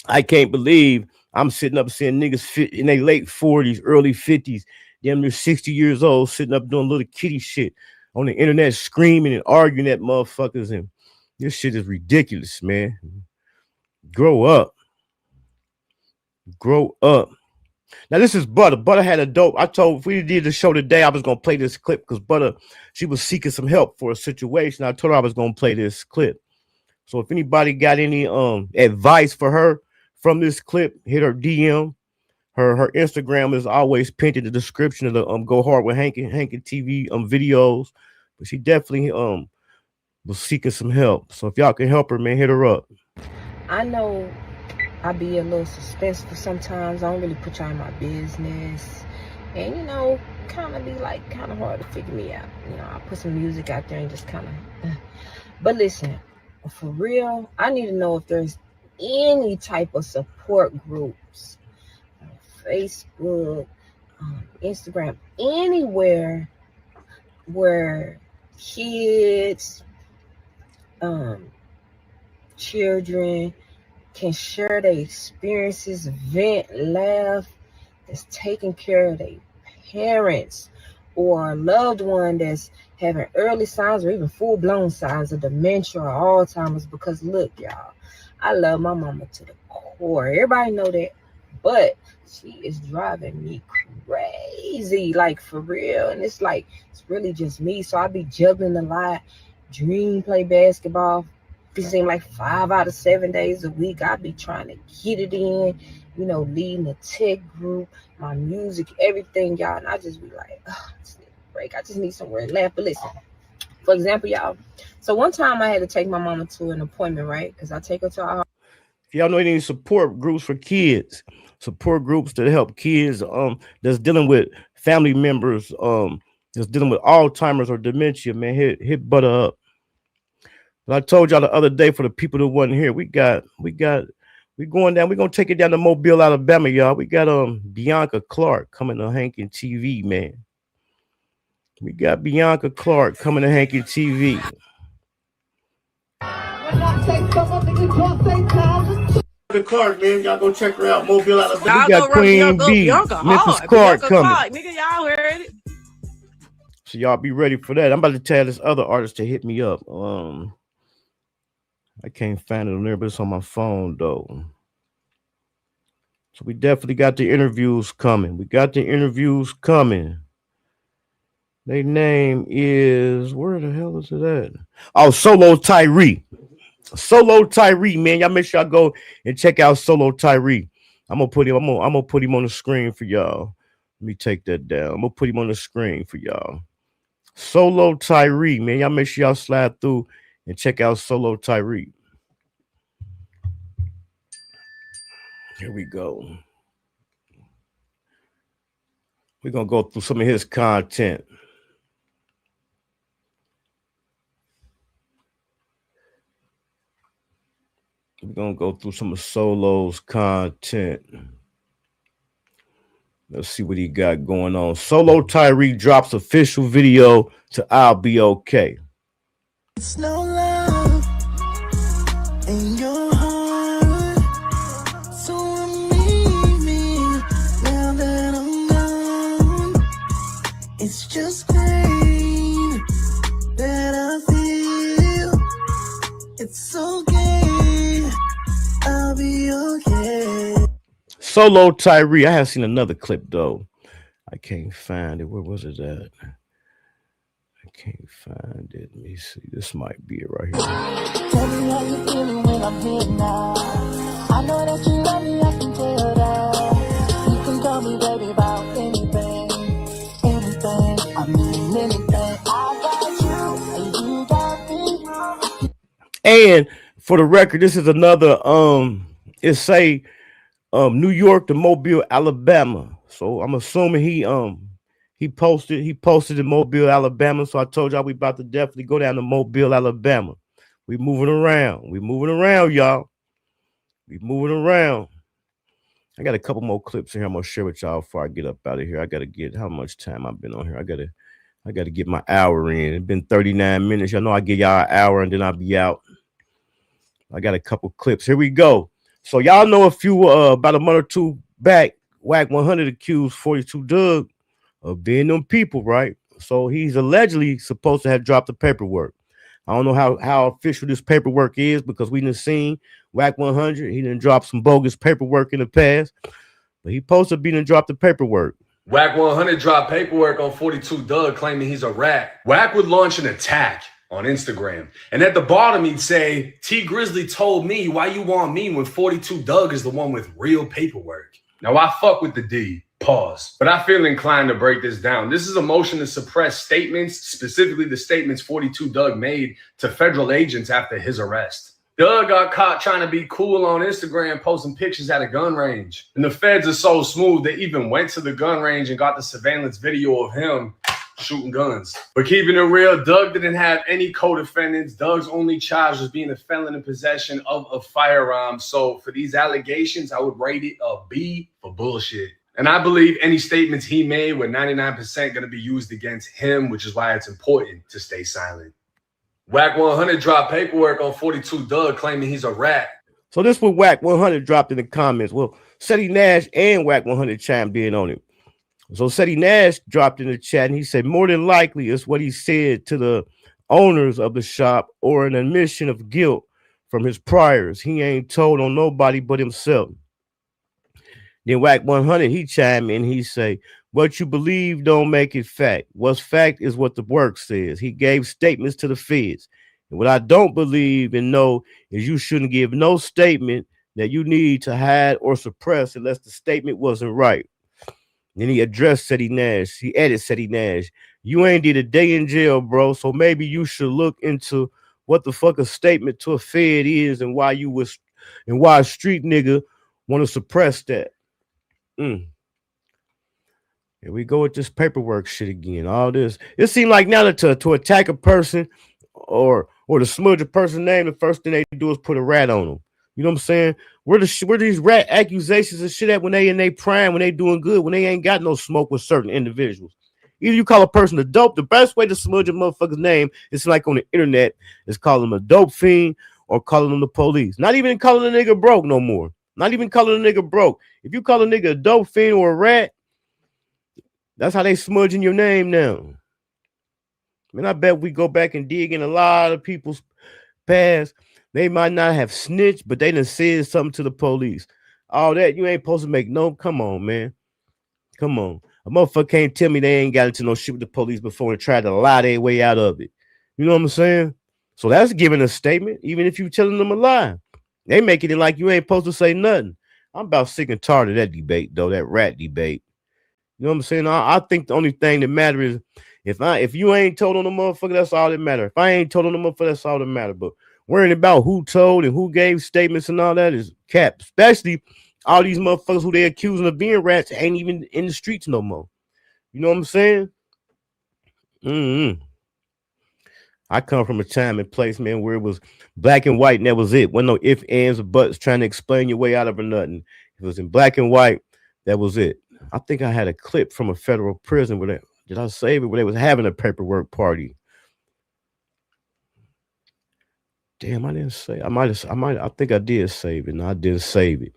I can't believe I'm sitting up seeing niggas fit in their late 40s, early 50s, damn near 60 years old, sitting up doing little kitty shit on the internet, screaming and arguing at motherfuckers. And this shit is ridiculous, man. Grow up. Grow up. Now this is Butter. Butter had a dope. I told if we did the show today, I was gonna play this clip because Butter, she was seeking some help for a situation. I told her I was gonna play this clip. So if anybody got any advice for her from this clip, hit her DM. Her Instagram is always pinned in the description of the Go Hard with Hankin TV videos. But she definitely was seeking some help. So if y'all can help her, man, hit her up. I know I be a little suspenseful sometimes. I don't really put y'all in my business. And, you know, kind of be like, kind of hard to figure me out. You know, I put some music out there and just kind of. But listen, for real, I need to know if there's any type of support groups on Facebook, Instagram, anywhere where kids, children can share their experiences, vent, laugh, that's taking care of their parents or a loved one that's having early signs or even full-blown signs of dementia or Alzheimer's. Because look, y'all, I love my mama to the core. Everybody know that. But she is driving me crazy, like for real. And it's like, it's really just me. So I be juggling a lot. Dream play basketball. It seems like 5 out of 7 days a week. I be trying to get it in, you know, leading a tech group, my music, everything, y'all. And I just be like, oh, I just need a break. I just need somewhere to laugh. But listen, for example, y'all. So one time I had to take my mama to an appointment, right? Because I take her to our. If y'all know any support groups for kids, support groups that help kids that's dealing with family members that's dealing with Alzheimer's or dementia, man, hit Butter up. But I told y'all the other day, for the people that wasn't here, we going down. We're gonna take it down to Mobile, Alabama, y'all. We got Bianca Clark coming to Hankin TV, man. We got Bianca Clark coming to Hankin TV. Clark, man, y'all go check her out. Mobile, Alabama. We got Queen B, Memphis Clark coming. Nigga, y'all heard it. So y'all be ready for that. I'm about to tell this other artist to hit me up. I can't find it on there, but it's on my phone though. So we definitely got the interviews coming. Their name is, where the hell is it at? Oh, Solo Tyree. Solo Tyree, man. Y'all make sure y'all go and check out Solo Tyree. I'm gonna put him on the screen for y'all. Let me take that down. I'm gonna put him on the screen for y'all. Solo Tyree, man. Y'all make sure y'all slide through and check out Solo Tyree. Here we go. We're gonna go through some of his content. We're gonna go through some of Solo's content. Let's see what he got going on. Solo Tyree drops official video to I'll Be Okay. It's no love in your heart, so leave me now that I'm gone. It's just pain that I feel. It's okay, I'll be okay. Solo Tyree. I have seen another clip though. I can't find it. Where was it at? I can't find it. Let me see. This might be it right here. Tell me how you feeling when I'm here now. I know that you love me, I can tell that. You can call me baby about anything. I mean anything. I got you and you got me. And for the record, this is another it's say New York to Mobile, Alabama. So I'm assuming he posted in Mobile, Alabama. So I told y'all we about to definitely go down to Mobile, Alabama. We moving around, y'all. We moving around. I got a couple more clips in here I'm gonna share with y'all before I get up out of here. I gotta get how much time I've been on here. I gotta get my hour in. It's been 39 minutes. Y'all know I give y'all an hour and then I'll be out. I got a couple clips. Here we go. So y'all know a few about a month or two back, Whack 100 accused 42 Doug of being them people, right? So he's allegedly supposed to have dropped the paperwork. I don't know how official this paperwork is because we didn't seen Whack 100. He didn't drop some bogus paperwork in the past, but he supposed to be done drop the paperwork. Whack 100 dropped paperwork on 42 Doug claiming he's a rat. Whack would launch an attack on Instagram. And at the bottom, he'd say, T Grizzly told me, why you want me when 42 Doug is the one with real paperwork? Now, I fuck with the D. Pause. But I feel inclined to break this down. This is a motion to suppress statements, specifically the statements 42 Doug made to federal agents after his arrest. Doug got caught trying to be cool on Instagram, posting pictures at a gun range. And the feds are so smooth, they even went to the gun range and got the surveillance video of him shooting guns. But keeping it real, Doug didn't have any co-defendants. Doug's only charge was being a felon in possession of a firearm. So for these allegations, I would rate it a B for bullshit. And I believe any statements he made were 99% going to be used against him, which is why it's important to stay silent. Whack 100 dropped paperwork on 42 Doug claiming he's a rat. So this what Whack 100 dropped in the comments. Well, Seti Nash and Whack 100 chimed in on it. So Seti Nash dropped in the chat and he said, more than likely it's what he said to the owners of the shop or an admission of guilt from his priors. He ain't told on nobody but himself. Then Whack 100, he chimed in, he say, what you believe don't make it fact. What's fact is what the work says. He gave statements to the feds. And what I don't believe and know is you shouldn't give no statement that you need to hide or suppress unless the statement wasn't right. Then he addressed Seti Nash. He added Seti Nash. You ain't did a day in jail, bro. So maybe you should look into what the fuck a statement to a fed is and why you was and why a street nigga want to suppress that. Here we go with this paperwork shit again. All this. It seemed like now that to attack a person or to smudge a person's name, the first thing they do is put a rat on them. You know what I'm saying? Where these rat accusations and shit at when they in their prime, when they doing good, when they ain't got no smoke with certain individuals. Either you call a person a dope, the best way to smudge a motherfucker's name is like on the internet is calling them a dope fiend or calling them the police. Not even calling a nigga broke no more. Not even calling a nigga broke. If you call a nigga a dope fiend or a rat, that's how they smudging your name now. Man, I bet we go back and dig in a lot of people's past. They might not have snitched, but they done said something to the police. All that, you ain't supposed to make no, come on, man. Come on. A motherfucker can't tell me they ain't got into no shit with the police before and tried to lie their way out of it. You know what I'm saying? So that's giving a statement, even if you telling them a lie. They making it like you ain't supposed to say nothing. I'm about sick and tired of that debate, though, that rat debate. You know what I'm saying? I think the only thing that matters is if you ain't told on the motherfucker, that's all that matters. If I ain't told on the motherfucker, that's all that matters. But worrying about who told and who gave statements and all that is cap. Especially all these motherfuckers who they accusing of being rats ain't even in the streets no more. You know what I'm saying? I come from a time and place, man, where it was black and white and that was it. Wasn't no ifs, ands, or buts trying to explain your way out of or nothing. It was in black and white. That was it. I think I had a clip from a federal prison where did I save it? Where they was having a paperwork party. Damn, I didn't say. I think I did save it. No, I didn't save it.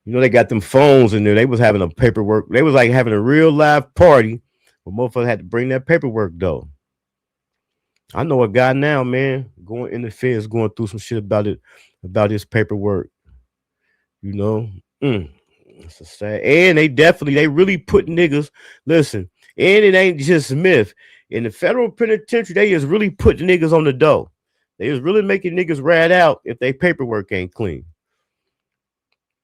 You know, they got them phones in there. They was having a paperwork. They was like having a real live party, but motherfuckers had to bring that paperwork though. I know a guy now, man, going in the feds, going through some shit about his paperwork. You know, it's a sad. And they really put niggas. Listen, and it ain't just Smith in the federal penitentiary. They just really put niggas on the door. They is really making niggas rat out if they paperwork ain't clean.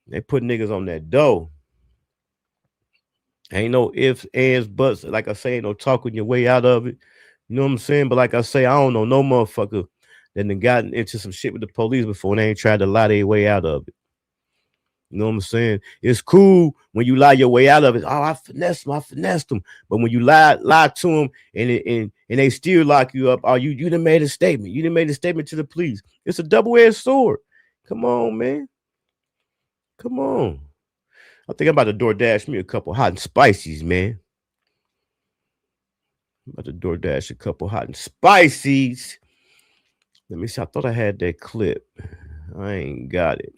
They put niggas on that dough. Ain't no ifs, ands, buts. Like I say, ain't no talking your way out of it. You know what I'm saying? But like I say, I don't know no motherfucker that done gotten into some shit with the police before and they ain't tried to lie their way out of it. You know what I'm saying? It's cool when you lie your way out of it. Oh, I finessed them. But when you lie to them and they still lock you up, oh, you done made a statement. You done made a statement to the police. It's a double-edged sword. Come on, man. Come on. I think I'm about to DoorDash me a couple hot and spicies, man. I'm about to DoorDash a couple hot and spicies. Let me see. I thought I had that clip. I ain't got it.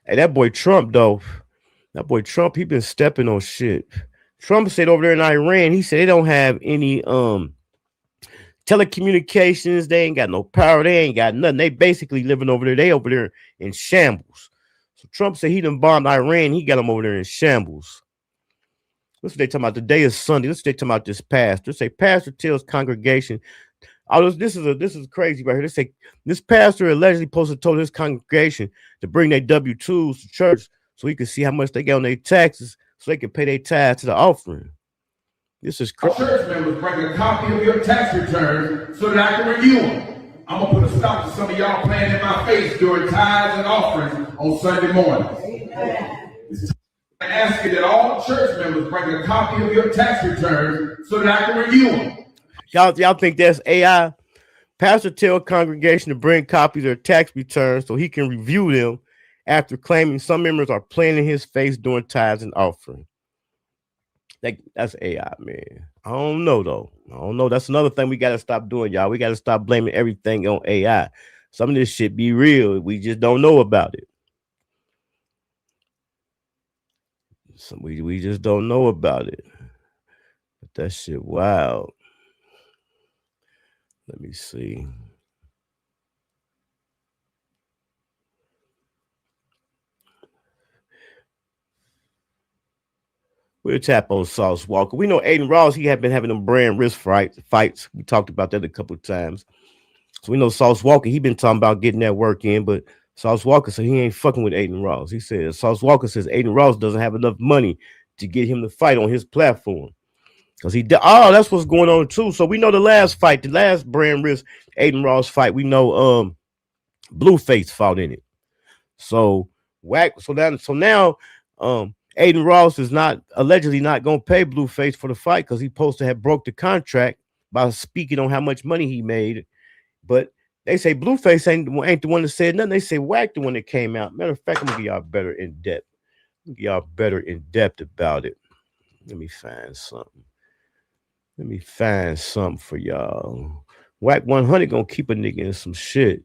Hey, that boy Trump, though. That boy Trump, he been stepping on shit. Trump said over there in Iran, he said they don't have any telecommunications. They ain't got no power. They ain't got nothing. They basically living over there. They over there in shambles. So Trump said he done bombed Iran. He got them over there in shambles. What's they talking about? Today is Sunday. Let's talking about this pastor. Say pastor tells congregation Oh, this is crazy right here. They say this pastor allegedly told his congregation to bring their W-2s to church so he could see how much they get on their taxes so they can pay their tithes to the offering. This is crazy. Church members bring a copy of your tax returns so that I can review them. I'm gonna put a stop to some of y'all playing in my face during tithes and offerings on Sunday mornings. I ask you that all church members bring a copy of your tax returns so that I can review them. Y'all think that's AI? Pastor tell congregation to bring copies of their tax returns so he can review them after claiming some members are playing in his face during tithes and offering. That's AI, man. I don't know though. I don't know. That's another thing we got to stop doing, y'all. We got to stop blaming everything on AI. Some of this shit be real. We just don't know about it. We just don't know about it. But that shit wild. Let me see. We'll tap on Sauce Walker. We know Aiden Ross, he had been having them brand risk fights. We talked about that a couple of times. So we know Sauce Walker, he been talking about getting that work in, but Sauce Walker said he ain't fucking with Aiden Ross. He said, Sauce Walker says Aiden Ross doesn't have enough money to get him to fight on his platform. Because that's what's going on too. So we know the last fight, the last brand risk Aiden Ross fight, we know Blueface fought in it. So now Aiden Ross is allegedly not gonna pay Blueface for the fight because he's supposed to have broke the contract by speaking on how much money he made. But they say Blueface ain't the one that said nothing. They say Wack the one that came out. Matter of fact, I'm gonna give y'all better in depth about it. Let me find something for y'all. Wack 100 gonna keep a nigga in some shit.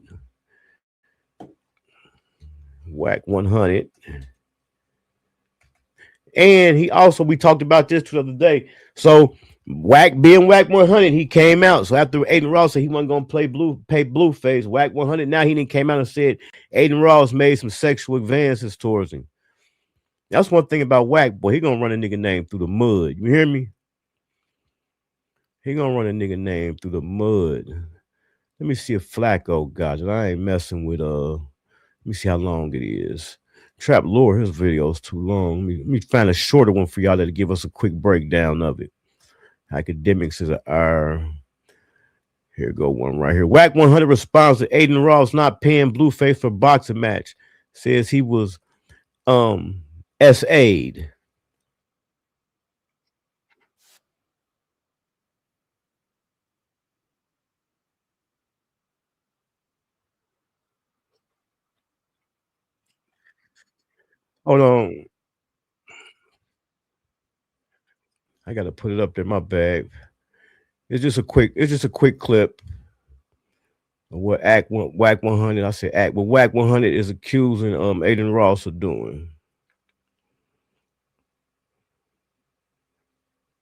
Wack 100. And we talked about this the other day. So Wack 100, he came out. So after Aiden Ross said he wasn't gonna pay Blueface, Wack 100, now he didn't came out and said Aiden Ross made some sexual advances towards him. That's one thing about Wack, boy. He gonna run a nigga name through the mud. You hear me? He gonna run a nigga name through the mud. Let me see if Flacco got it. I ain't messing with let me see how long it is. Trap Lore, his video's too long. Let me find a shorter one for y'all that'll give us a quick breakdown of it. Academics is an R. Here go one right here. Wack 100 responds to Aiden Ross not paying Blueface for boxing match. Says he was SA'd. Hold on. I gotta put it up there. My bag. It's just a quick clip of what Wack 100. I said Act, but Wack 100 is accusing Aiden Ross of doing.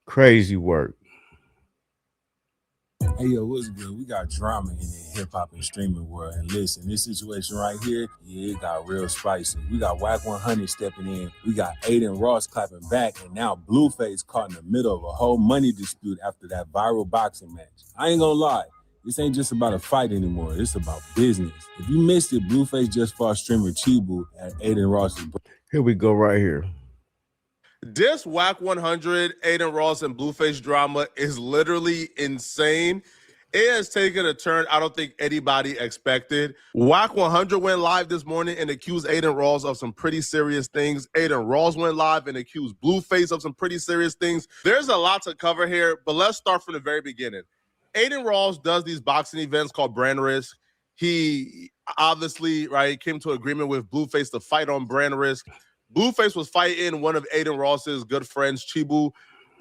Crazy work. Hey, yo, what's good? We got drama in the hip-hop and streaming world. And listen, this situation right here, it got real spicy. We got Wack 100 stepping in. We got Aiden Ross clapping back. And now Blueface caught in the middle of a whole money dispute after that viral boxing match. I ain't gonna lie. This ain't just about a fight anymore. It's about business. If you missed it, Blueface just fought streamer Chyld at Aiden Ross's. Here we go right here. This Wack 100, Aiden Ross, and Blueface drama is literally insane. It has taken a turn I don't think anybody expected. Wack 100 went live this morning and accused Aiden Ross of some pretty serious things. Aiden Ross went live and accused Blueface of some pretty serious things. There's a lot to cover here, but let's start from the very beginning. Aiden Ross does these boxing events called Brand Risk. He obviously, right, came to agreement with Blueface to fight on Brand Risk. Blueface was fighting one of Aiden Ross's good friends, Chyld.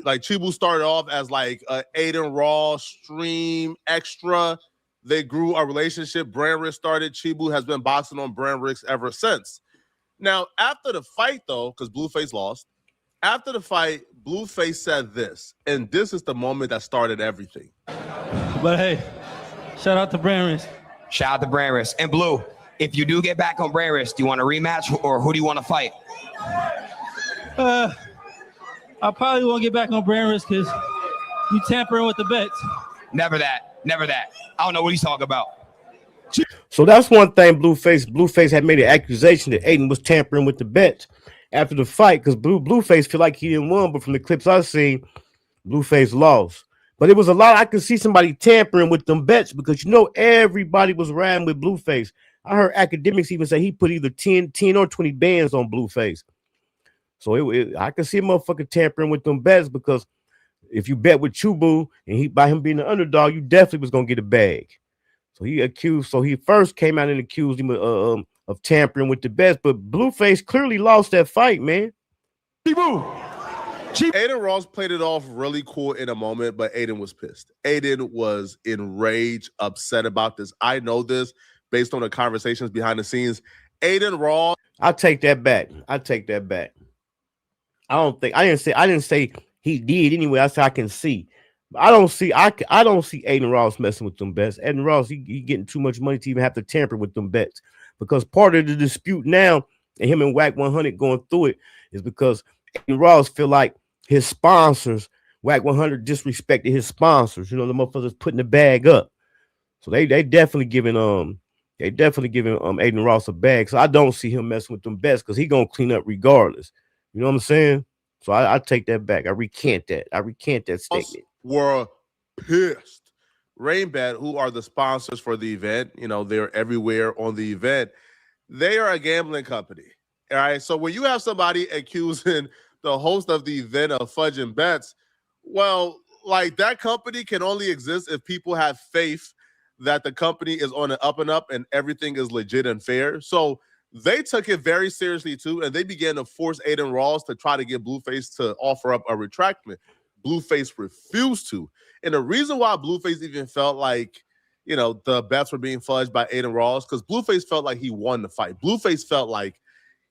Like, Chyld started off as like a Aiden Ross stream extra. They grew a relationship. Brand Risk started. Chyld has been boxing on Brand Risk ever since. Now, after the fight, though, because Blueface lost, after the fight, Blueface said this, and this is the moment that started everything. But hey, shout out to Brand Risk. Shout out to Brand Risk. And Blue, if you do get back on Brand Risk, do you want a rematch or who do you want to fight? I probably won't get back on Brand Risk because you tampering with the bets. Never that. Never that. I don't know what he's talking about. So that's one thing. Blueface had made an accusation that Aiden was tampering with the bets after the fight because Blueface feel like he didn't win, but from the clips I've seen, Blueface lost. But it was a lot. I could see somebody tampering with them bets because everybody was riding with Blueface. I heard academics even say he put either 10 or 20 bands on Blueface. So I could see a motherfucker tampering with them bets because if you bet with Chubu and by him being the underdog, you definitely was gonna get a bag. So he first came out and accused him of tampering with the bets, but Blueface clearly lost that fight, man. Aiden Ross played it off really cool in a moment, but Aiden was pissed. Aiden was enraged, upset about this. I know this based on the conversations behind the scenes. Aiden Ross. I take that back. I didn't say he did anyway. I said I can see. I don't see Aiden Ross messing with them bets. Aiden Ross, he getting too much money to even have to tamper with them bets. Because part of the dispute now, and him and Wack 100 going through it, is because Aiden Ross feel like his sponsors, Wack 100 disrespected his sponsors. The motherfuckers putting the bag up. So they definitely giving Aiden Ross a bag. So I don't see him messing with them bets because he gonna clean up regardless. You know what I'm saying? So I take that back. I recant that statement. Were pissed. Rainbet, who are the sponsors for the event, they're everywhere on the event. They are a gambling company. All right. So when you have somebody accusing the host of the event of fudging bets, well, like that company can only exist if people have faith that the company is on an up and up and everything is legit and fair. So they took it very seriously too, and they began to force Aiden Ross to try to get Blueface to offer up a retractment. Blueface refused to. And the reason why Blueface even felt like, the bets were being fudged by Aiden Ross, because Blueface felt like he won the fight. Blueface felt like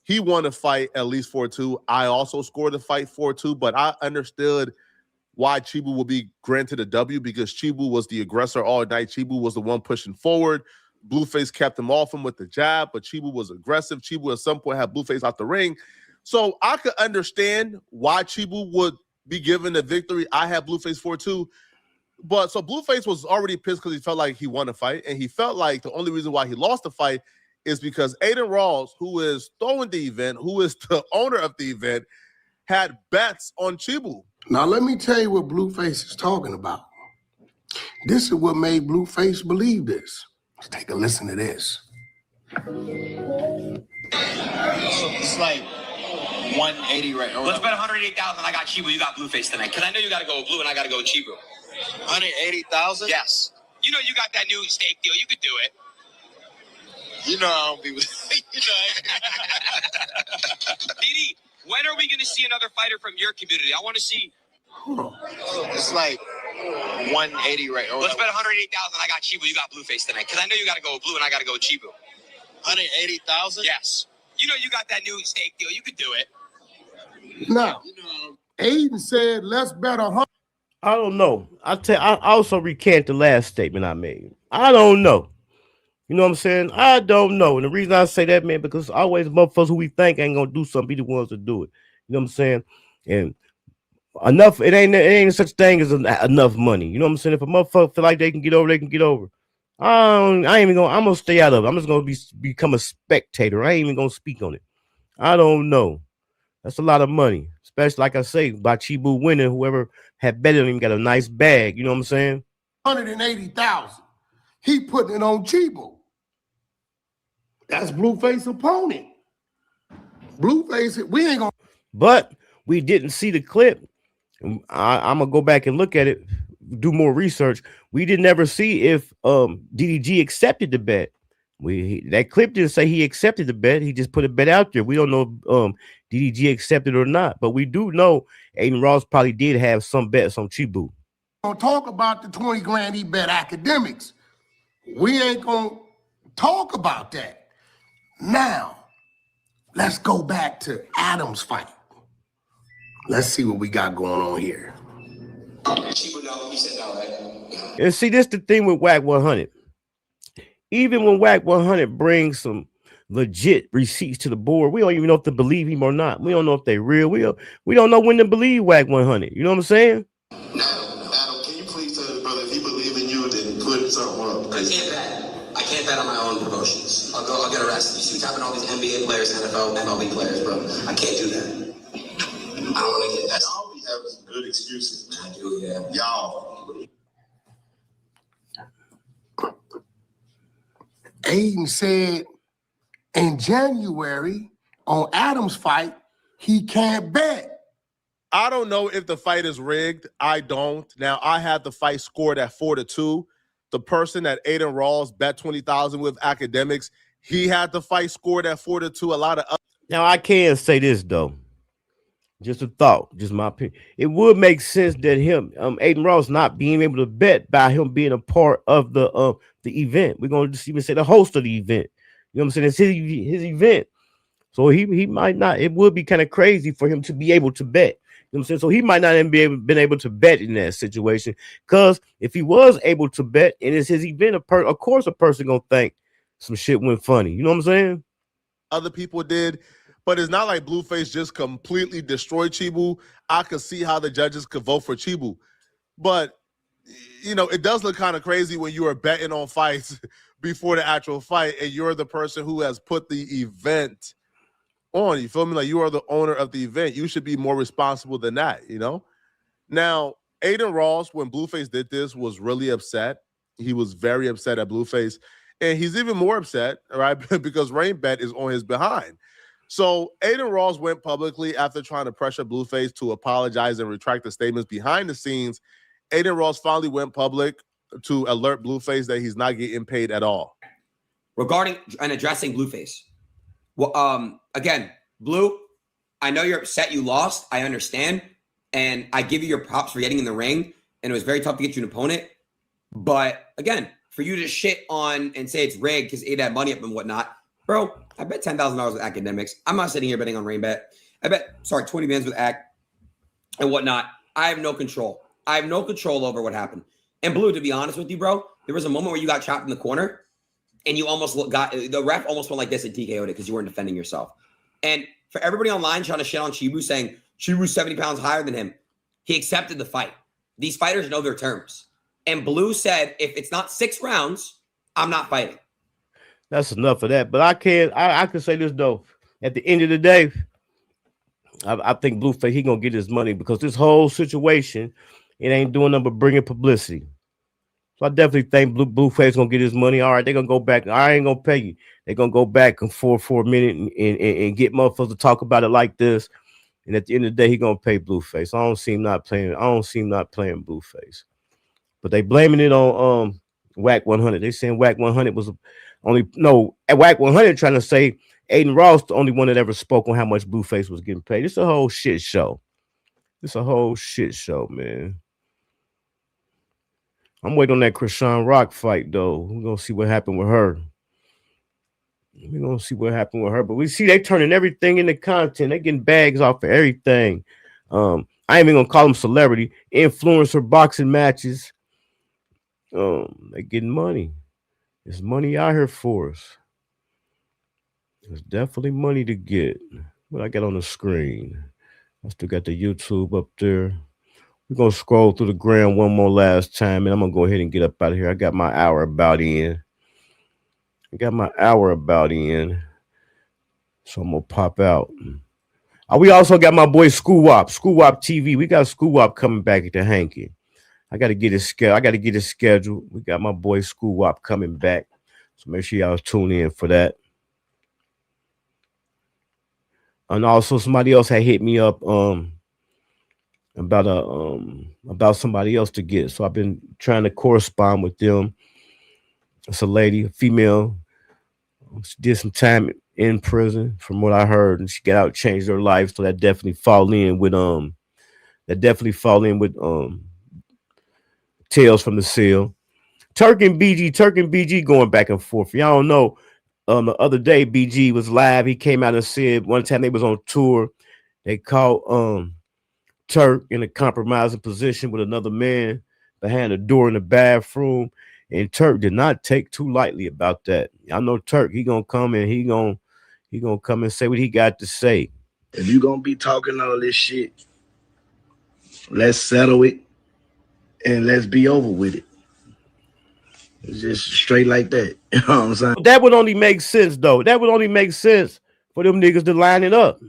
he won the fight at least 4-2. I also scored the fight 4-2, but I understood why Chyld would be granted a W because Chyld was the aggressor all night. Chyld was the one pushing forward. Blueface kept him off him with the jab, but Chyld was aggressive. Chyld at some point had Blueface out the ring. So I could understand why Chyld would be given the victory. I had Blueface 4-2. But so Blueface was already pissed because he felt like he won a fight. And he felt like the only reason why he lost the fight is because Aiden Ross, who is throwing the event, who is the owner of the event, had bets on Chyld. Now, let me tell you what Blueface is talking about. This is what made Blueface believe this. Let's take a listen to this. It's like 180 right now. Let's bet 180,000. I got Chyld. You got Blueface tonight. Because I know you got to go blue and I got to go Chyld. 180,000? Yes. You know you got that new steak deal. You could do it. You know I don't be with DD, when are we going to see another fighter from your community? I want to see. It's like 180 right now. Let's bet 180,000. I got Chyld. You got Blueface tonight. Because I know you got to go blue and I got to go Chyld. 180,000? Yes. You know you got that new steak deal. You could do it. Now, Aiden said, let's bet 100. I don't know. I also recant the last statement I made. I don't know. You know what I'm saying? I don't know. And the reason I say that, man, because always motherfuckers who we think ain't gonna do something be the ones to do it. You know what I'm saying? And enough, it ain't such thing as enough money. You know what I'm saying? If a motherfucker feel like they can get over, they can get over. I'm gonna stay out of it. I'm just gonna become a spectator. I ain't even gonna speak on it. I don't know. That's a lot of money. Especially like I say, by Chyld winning, whoever had bet on him got a nice bag. You know what I'm saying? 180,000. He putting it on Chyld. That's Blueface's opponent. Blueface, we ain't gonna. But we didn't see the clip. I'm gonna go back and look at it, do more research. We didn't ever see if DDG accepted the bet. That clip didn't say he accepted the bet. He just put a bet out there. We don't know if DDG accepted or not, but we do know Aiden Ross probably did have some bets on Chyld. Gonna talk about the 20 grand he bet academics. We ain't gonna talk about that. Now, let's go back to Adam's fight. Let's see what we got going on here. And see, this the thing with Wack 100. Even when Wack 100 brings some legit receipts to the board, we don't even know if to believe him or not. We don't know if they real. We don't know when to believe Wack 100. You know what I'm saying? Now, Adam, can you please tell the brother if he believe in you, then I can't bet. I can't bet on my own promotions. I'll get arrested. You see what's happening to all these NBA players, NFL, MLB players, bro. I can't do that. I don't want to get that. Y'all be having some good excuses, man. I do, yeah. Y'all. Aiden said in January on Adam's fight, he can't bet. I don't know if the fight is rigged. I don't. Now, I had the fight scored at 4-2. The person that Aiden Rawls bet 20,000 with Academics, he had the fight scored at 4-2. A lot of other. Now I can say this though. Just a thought, just my opinion. It would make sense that him, Aiden Ross, not being able to bet by him being a part of the event. We're gonna just even say the host of the event. You know what I'm saying? It's his event. So he might not. It would be kind of crazy for him to be able to bet. You know what I'm saying? So he might not even been able to bet in that situation. Because if he was able to bet and it's his event, of course a person gonna think some shit went funny. You know what I'm saying? Other people did, but it's not like Blueface just completely destroyed Chyld. I could see how the judges could vote for Chyld. But, you know, it does look kind of crazy when you are betting on fights before the actual fight and you're the person who has put the event on. You feel me? Like, you are the owner of the event. You should be more responsible than that, you know? Now, Aiden Ross, when Blueface did this, was really upset. He was very upset at Blueface. And he's even more upset, right? Because RainBet is on his behind. So Aiden Ross went publicly after trying to pressure Blueface to apologize and retract the statements behind the scenes. Aiden Ross finally went public to alert Blueface that he's not getting paid at all. Regarding and addressing Blueface. Well, again, Blue, I know you're upset you lost. I understand. And I give you your props for getting in the ring. And it was very tough to get you an opponent. But again, for you to shit on and say it's rigged because it had money up and whatnot, bro, I bet $10,000 with Academics. I'm not sitting here betting on RainBet. I bet, 20 bands with Ac and whatnot. I have no control. I have no control over what happened. And Blue, to be honest with you, bro, there was a moment where you got chopped in the corner and you almost the ref almost went like this and TKO'd it because you weren't defending yourself. And for everybody online trying to shit on Chyld, saying Chyld's 70 pounds higher than him, he accepted the fight. These fighters know their terms. And Blue said, if it's not 6 rounds, I'm not fighting. That's enough of that. But I can say this though. At the end of the day, I think Blueface, he gonna get his money because this whole situation, it ain't doing nothing but bringing publicity. So I definitely think Blueface gonna get his money. All right, they're gonna go back. I ain't gonna pay you. They're gonna go back and forth for a minute and get motherfuckers to talk about it like this. And at the end of the day, he gonna pay Blueface. I don't see him not playing Blueface. But they blaming it on WAC 100. They saying WAC 100 was at WAC 100 trying to say Aiden Ross the only one that ever spoke on how much Blueface was getting paid. It's a whole shit show. It's a whole shit show, man. I'm waiting on that Krishan Rock fight though. We're gonna see what happened with her. But we see they turning everything into content. They getting bags off of everything. I ain't even gonna call them celebrity influencer boxing matches. They getting money. There's money out here for us. There's definitely money to get. What I got on the screen, I still got the YouTube up there. We're gonna scroll through the gram one more last time, and I'm gonna go ahead and get up out of here. I got my hour about in. So I'm gonna pop out. We also got my boy School Wop TV. We got School Wop coming back at the Hankin. I gotta get his schedule. We got my boy School Wop coming back. So make sure y'all tune in for that. And also somebody else had hit me up about somebody else to get. So I've been trying to correspond with them. It's a lady, a female. She did some time in prison from what I heard, and she got out, changed her life. So that definitely fall in with Tales from the Cell. Turk and BG going back and forth. Y'all don't know. The other day BG was live. He came out and said one time they was on tour. They caught Turk in a compromising position with another man behind the door in the bathroom. And Turk did not take too lightly about that. I know Turk, he gonna come and he gonna come and say what he got to say. If you gonna be talking all this shit, let's settle it and let's be over with it. It's just straight like that. You know what I'm saying? That would only make sense, though. That would only make sense for them niggas to line it up.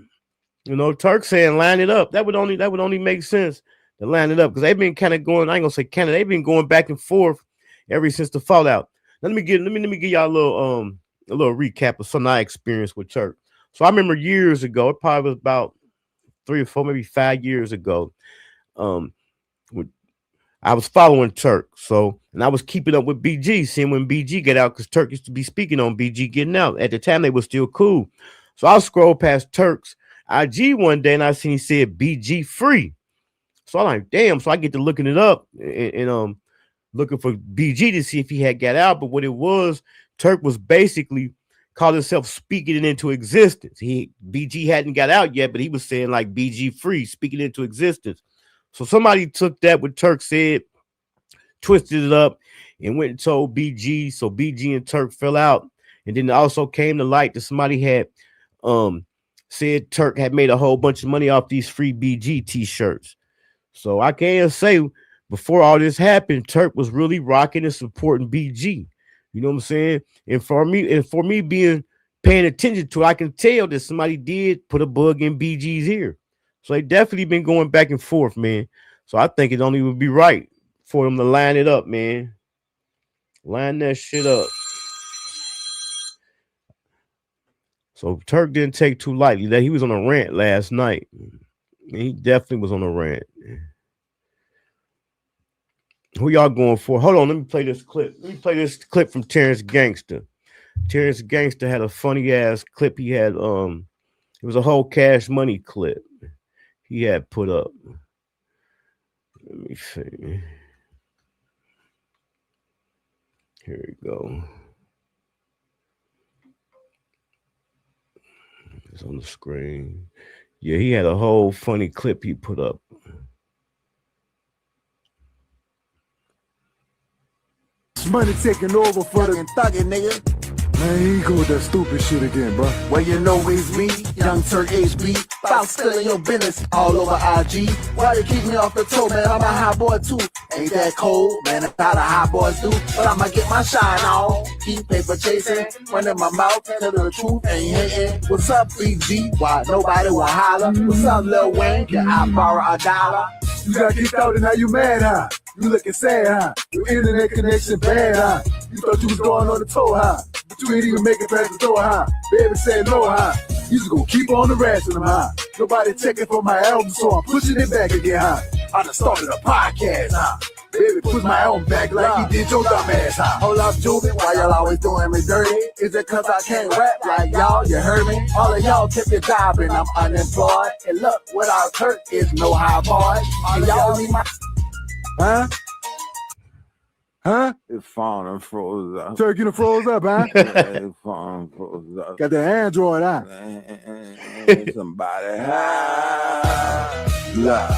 You know, Turk saying line it up. That would only make sense to line it up because they've been kind of going. I ain't gonna say kind of. They've been going back and forth ever since the fallout. Let me give y'all a little recap of something I experienced with Turk. So I remember years ago, it probably was about 3 or 4, maybe 5 years ago. I was following Turk, and I was keeping up with BG, seeing when BG get out, because Turk used to be speaking on BG getting out. At the time, they were still cool. So I scrolled past Turk's IG one day, and I seen he said BG free. So I'm like, damn. So I get to looking it up and looking for BG to see if he had got out. But what it was, Turk was basically called himself speaking it into existence. BG hadn't got out yet, but he was saying like BG free, speaking it into existence. So somebody took that what Turk said, twisted it up, and went and told BG. So BG and Turk fell out. And then it also came to light that somebody had said Turk had made a whole bunch of money off these free BG t-shirts. So I can say before all this happened, Turk was really rocking and supporting BG. You know what I'm saying? And for me being paying attention to it, I can tell that somebody did put a bug in BG's ear. So they definitely been going back and forth, man. So I think it only would be right for them to line it up, man. Line that shit up. So Turk didn't take too lightly that he was on a rant last night. He definitely was on a rant. Who y'all going for? Hold on, let me play this clip. Let me play this clip from Terrence Gangster. Terrence Gangster had a funny ass clip. He had it was a whole Cash Money clip he had put up. Let me see. Here we go. It's on the screen. Yeah, he had a whole funny clip he put up. Money taking over for the thuggin', nigga. Man, he go with that stupid shit again, bro. Well, you know it's me, Young Turk HB. About stealing your business all over IG. Why you keep me off the toe, man? I'm a hot boy too. Ain't that cold, man? That's how the hot boys do. But I'ma get my shine on. Keep paper chasing, running my mouth, tell the truth, ain't hating. What's up, BG? Why nobody will holler? What's up, Lil Wayne? Can I borrow $1? You got kicked out and now you mad, huh? You looking sad, huh? Your internet connection bad, huh? You thought you was going on the toe, huh? But you ain't even making past the door, huh? Baby said no, huh? You just gonna keep on harassing them, huh? Nobody checking for my album, so I'm pushing it back again, huh? I done started a podcast, huh? Baby, push my album back like he did your dumb ass, huh? Hold up, Juvie, why y'all always doing me dirty? Is it cause I can't rap like y'all? You heard me? All of y'all kept your job and I'm unemployed. And look, without Turk is no high boy. And y'all need my... Huh? Huh? His phone done froze up. Turkey done froze up, huh? His phone froze up. Got the Android, huh? Somebody, Look.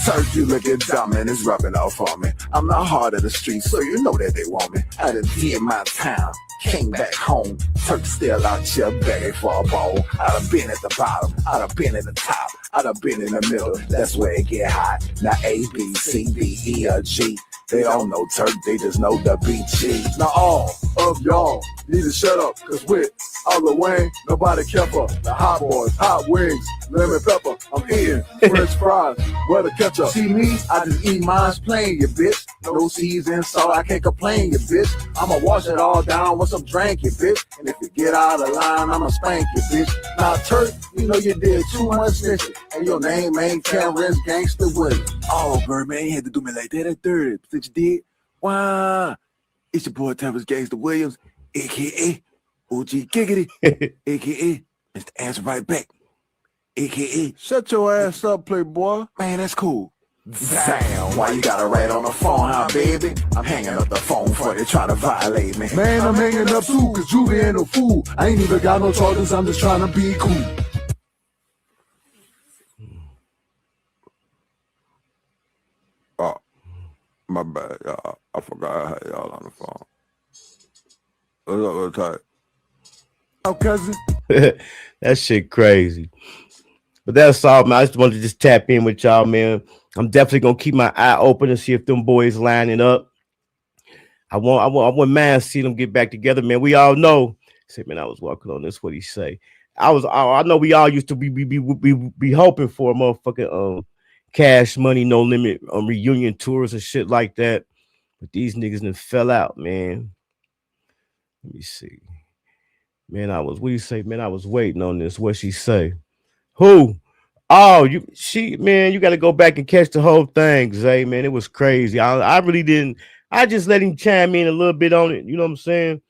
Turk, you looking dumb and it's rubbing off on me. I'm the heart of the street, so you know that they want me. I done did my town, came back home. Turk still out here begging for a bowl. I done been at the bottom, I done been at the top, I done been in the middle. That's where it get hot. Now A, B, C, D, E, or G. They don't know Turk, they just know the BG. Now all of y'all need to shut up, cause with all the Wayne, nobody kept up. The hot boys, hot wings, lemon pepper, I'm eating French fries, butter ketchup. See me, I just eat mine plain, you bitch. No season, salt, I can't complain, you bitch. I'ma wash it all down with some drink, you bitch. And if you get out of line, I'ma spank you, bitch. Now Turk, you know you did too much snitching, and your name ain't Terrence Gangster Williams. Oh, Verb, man, you had to do me like that at 30. Since you did, wow. It's your boy Terrence Gangster Williams, a.k.a. OG Giggity, a.k.a. Mr. Answer Right Back, a.k.a. Shut your ass up, playboy. Man, that's cool. Damn, why you gotta write on the phone, huh, baby? I'm hanging up the phone for you trying to violate me. Man, I'm hanging up too, cause Juvie ain't no fool. I ain't even got no charges, I'm just trying to be cool. Oh, my bad, y'all. I forgot I had y'all on the phone. What's up, what's tight? Oh, cousin. That shit crazy. But that's all, man. I just wanted to just tap in with y'all, man. I'm definitely gonna keep my eye open and see if them boys lining up. I want man see them get back together, man. We all know. Say, man, I was walking on this. What he say? I know we all used to be hoping for a motherfucking Cash Money No Limit reunion tours and shit like that. But these niggas done fell out, man. Let me see. Man, what do you say? Man, I was waiting on this. What she say? Who? Oh, man, you got to go back and catch the whole thing, Zay, man. It was crazy. I really didn't. I just let him chime in a little bit on it. You know what I'm saying?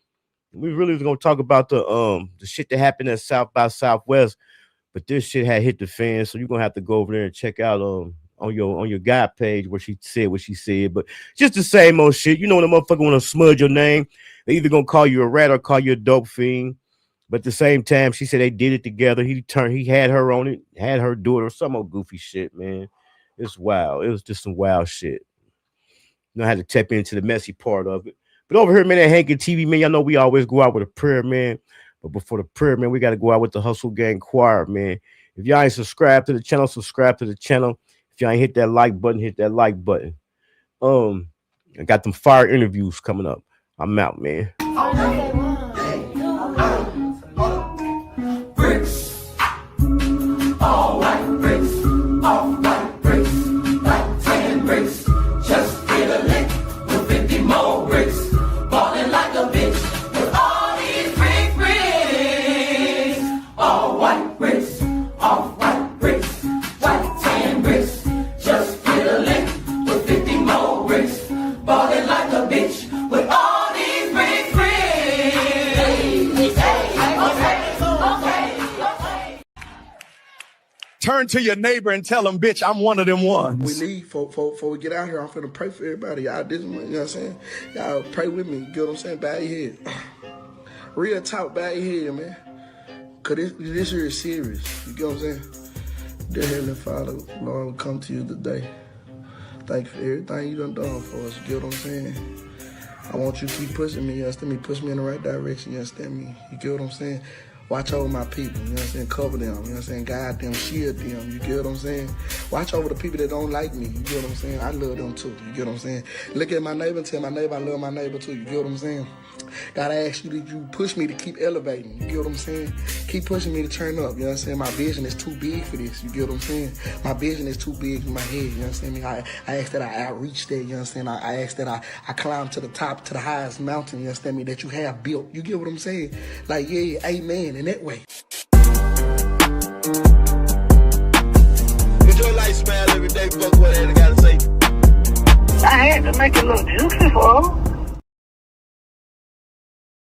We really was gonna talk about the shit that happened at South by Southwest, but this shit had hit the fan, so you're gonna have to go over there and check out on your guy page where she said what she said. But just the same old shit. You know when a motherfucker want to smudge your name, they either gonna call you a rat or call you a dope fiend. But at the same time, she said they did it together. He had her on it, had her do it, or some old goofy shit, man. It's wild. It was just some wild shit. You know, I had to tap into the messy part of it. But over here, man, at Hankin TV, man, y'all know we always go out with a prayer, man. But before the prayer, man, we got to go out with the Hustle Gang Choir, man. If y'all ain't subscribed to the channel, subscribe to the channel. If y'all ain't hit that like button, hit that like button. I got them fire interviews coming up. I'm out, man. Bricks, all white bricks, all white bricks, like 10 bricks. Just get a lick with 50 more bricks. Ballin' like a bitch with all these bricks. All white bricks, all white bricks, like 10 bricks. Just get a lick with 50 more bricks. Ballin' like a bitch with all these bricks. Turn to your neighbor and tell him, bitch, I'm one of them ones. We leave before we get out here. I'm finna pray for everybody. Y'all, you know what I'm saying? Y'all pray with me. You get what I'm saying? Bow your head. Real talk, bow your head, man. Cause this here is serious. You get what I'm saying? Dear Heavenly Father, Lord, we come to you today. Thank you for everything you done for us. You get what I'm saying? I want you to keep pushing me. You understand me? Push me in the right direction. You understand me? You get what I'm saying? Watch over my people, you know what I'm saying? Cover them, you know what I'm saying? Guide them, shield them, you get what I'm saying? Watch over the people that don't like me, you get what I'm saying? I love them too, you get what I'm saying? Look at my neighbor and tell my neighbor I love my neighbor too, you get what I'm saying? God, I ask you that you push me to keep elevating, you get what I'm saying? Keep pushing me to turn up, you know what I'm saying? My vision is too big for this, you get what I'm saying? My vision is too big in my head, you know what I'm saying? I ask that I outreach that, you know what I'm saying? I ask that I climb to the top, to the highest mountain, you understand me, that you have built, you get what I'm saying? Like, yeah, amen, in that way. Enjoy life, smile every day, fuck what I gotta say. I had to make it look juicy for her.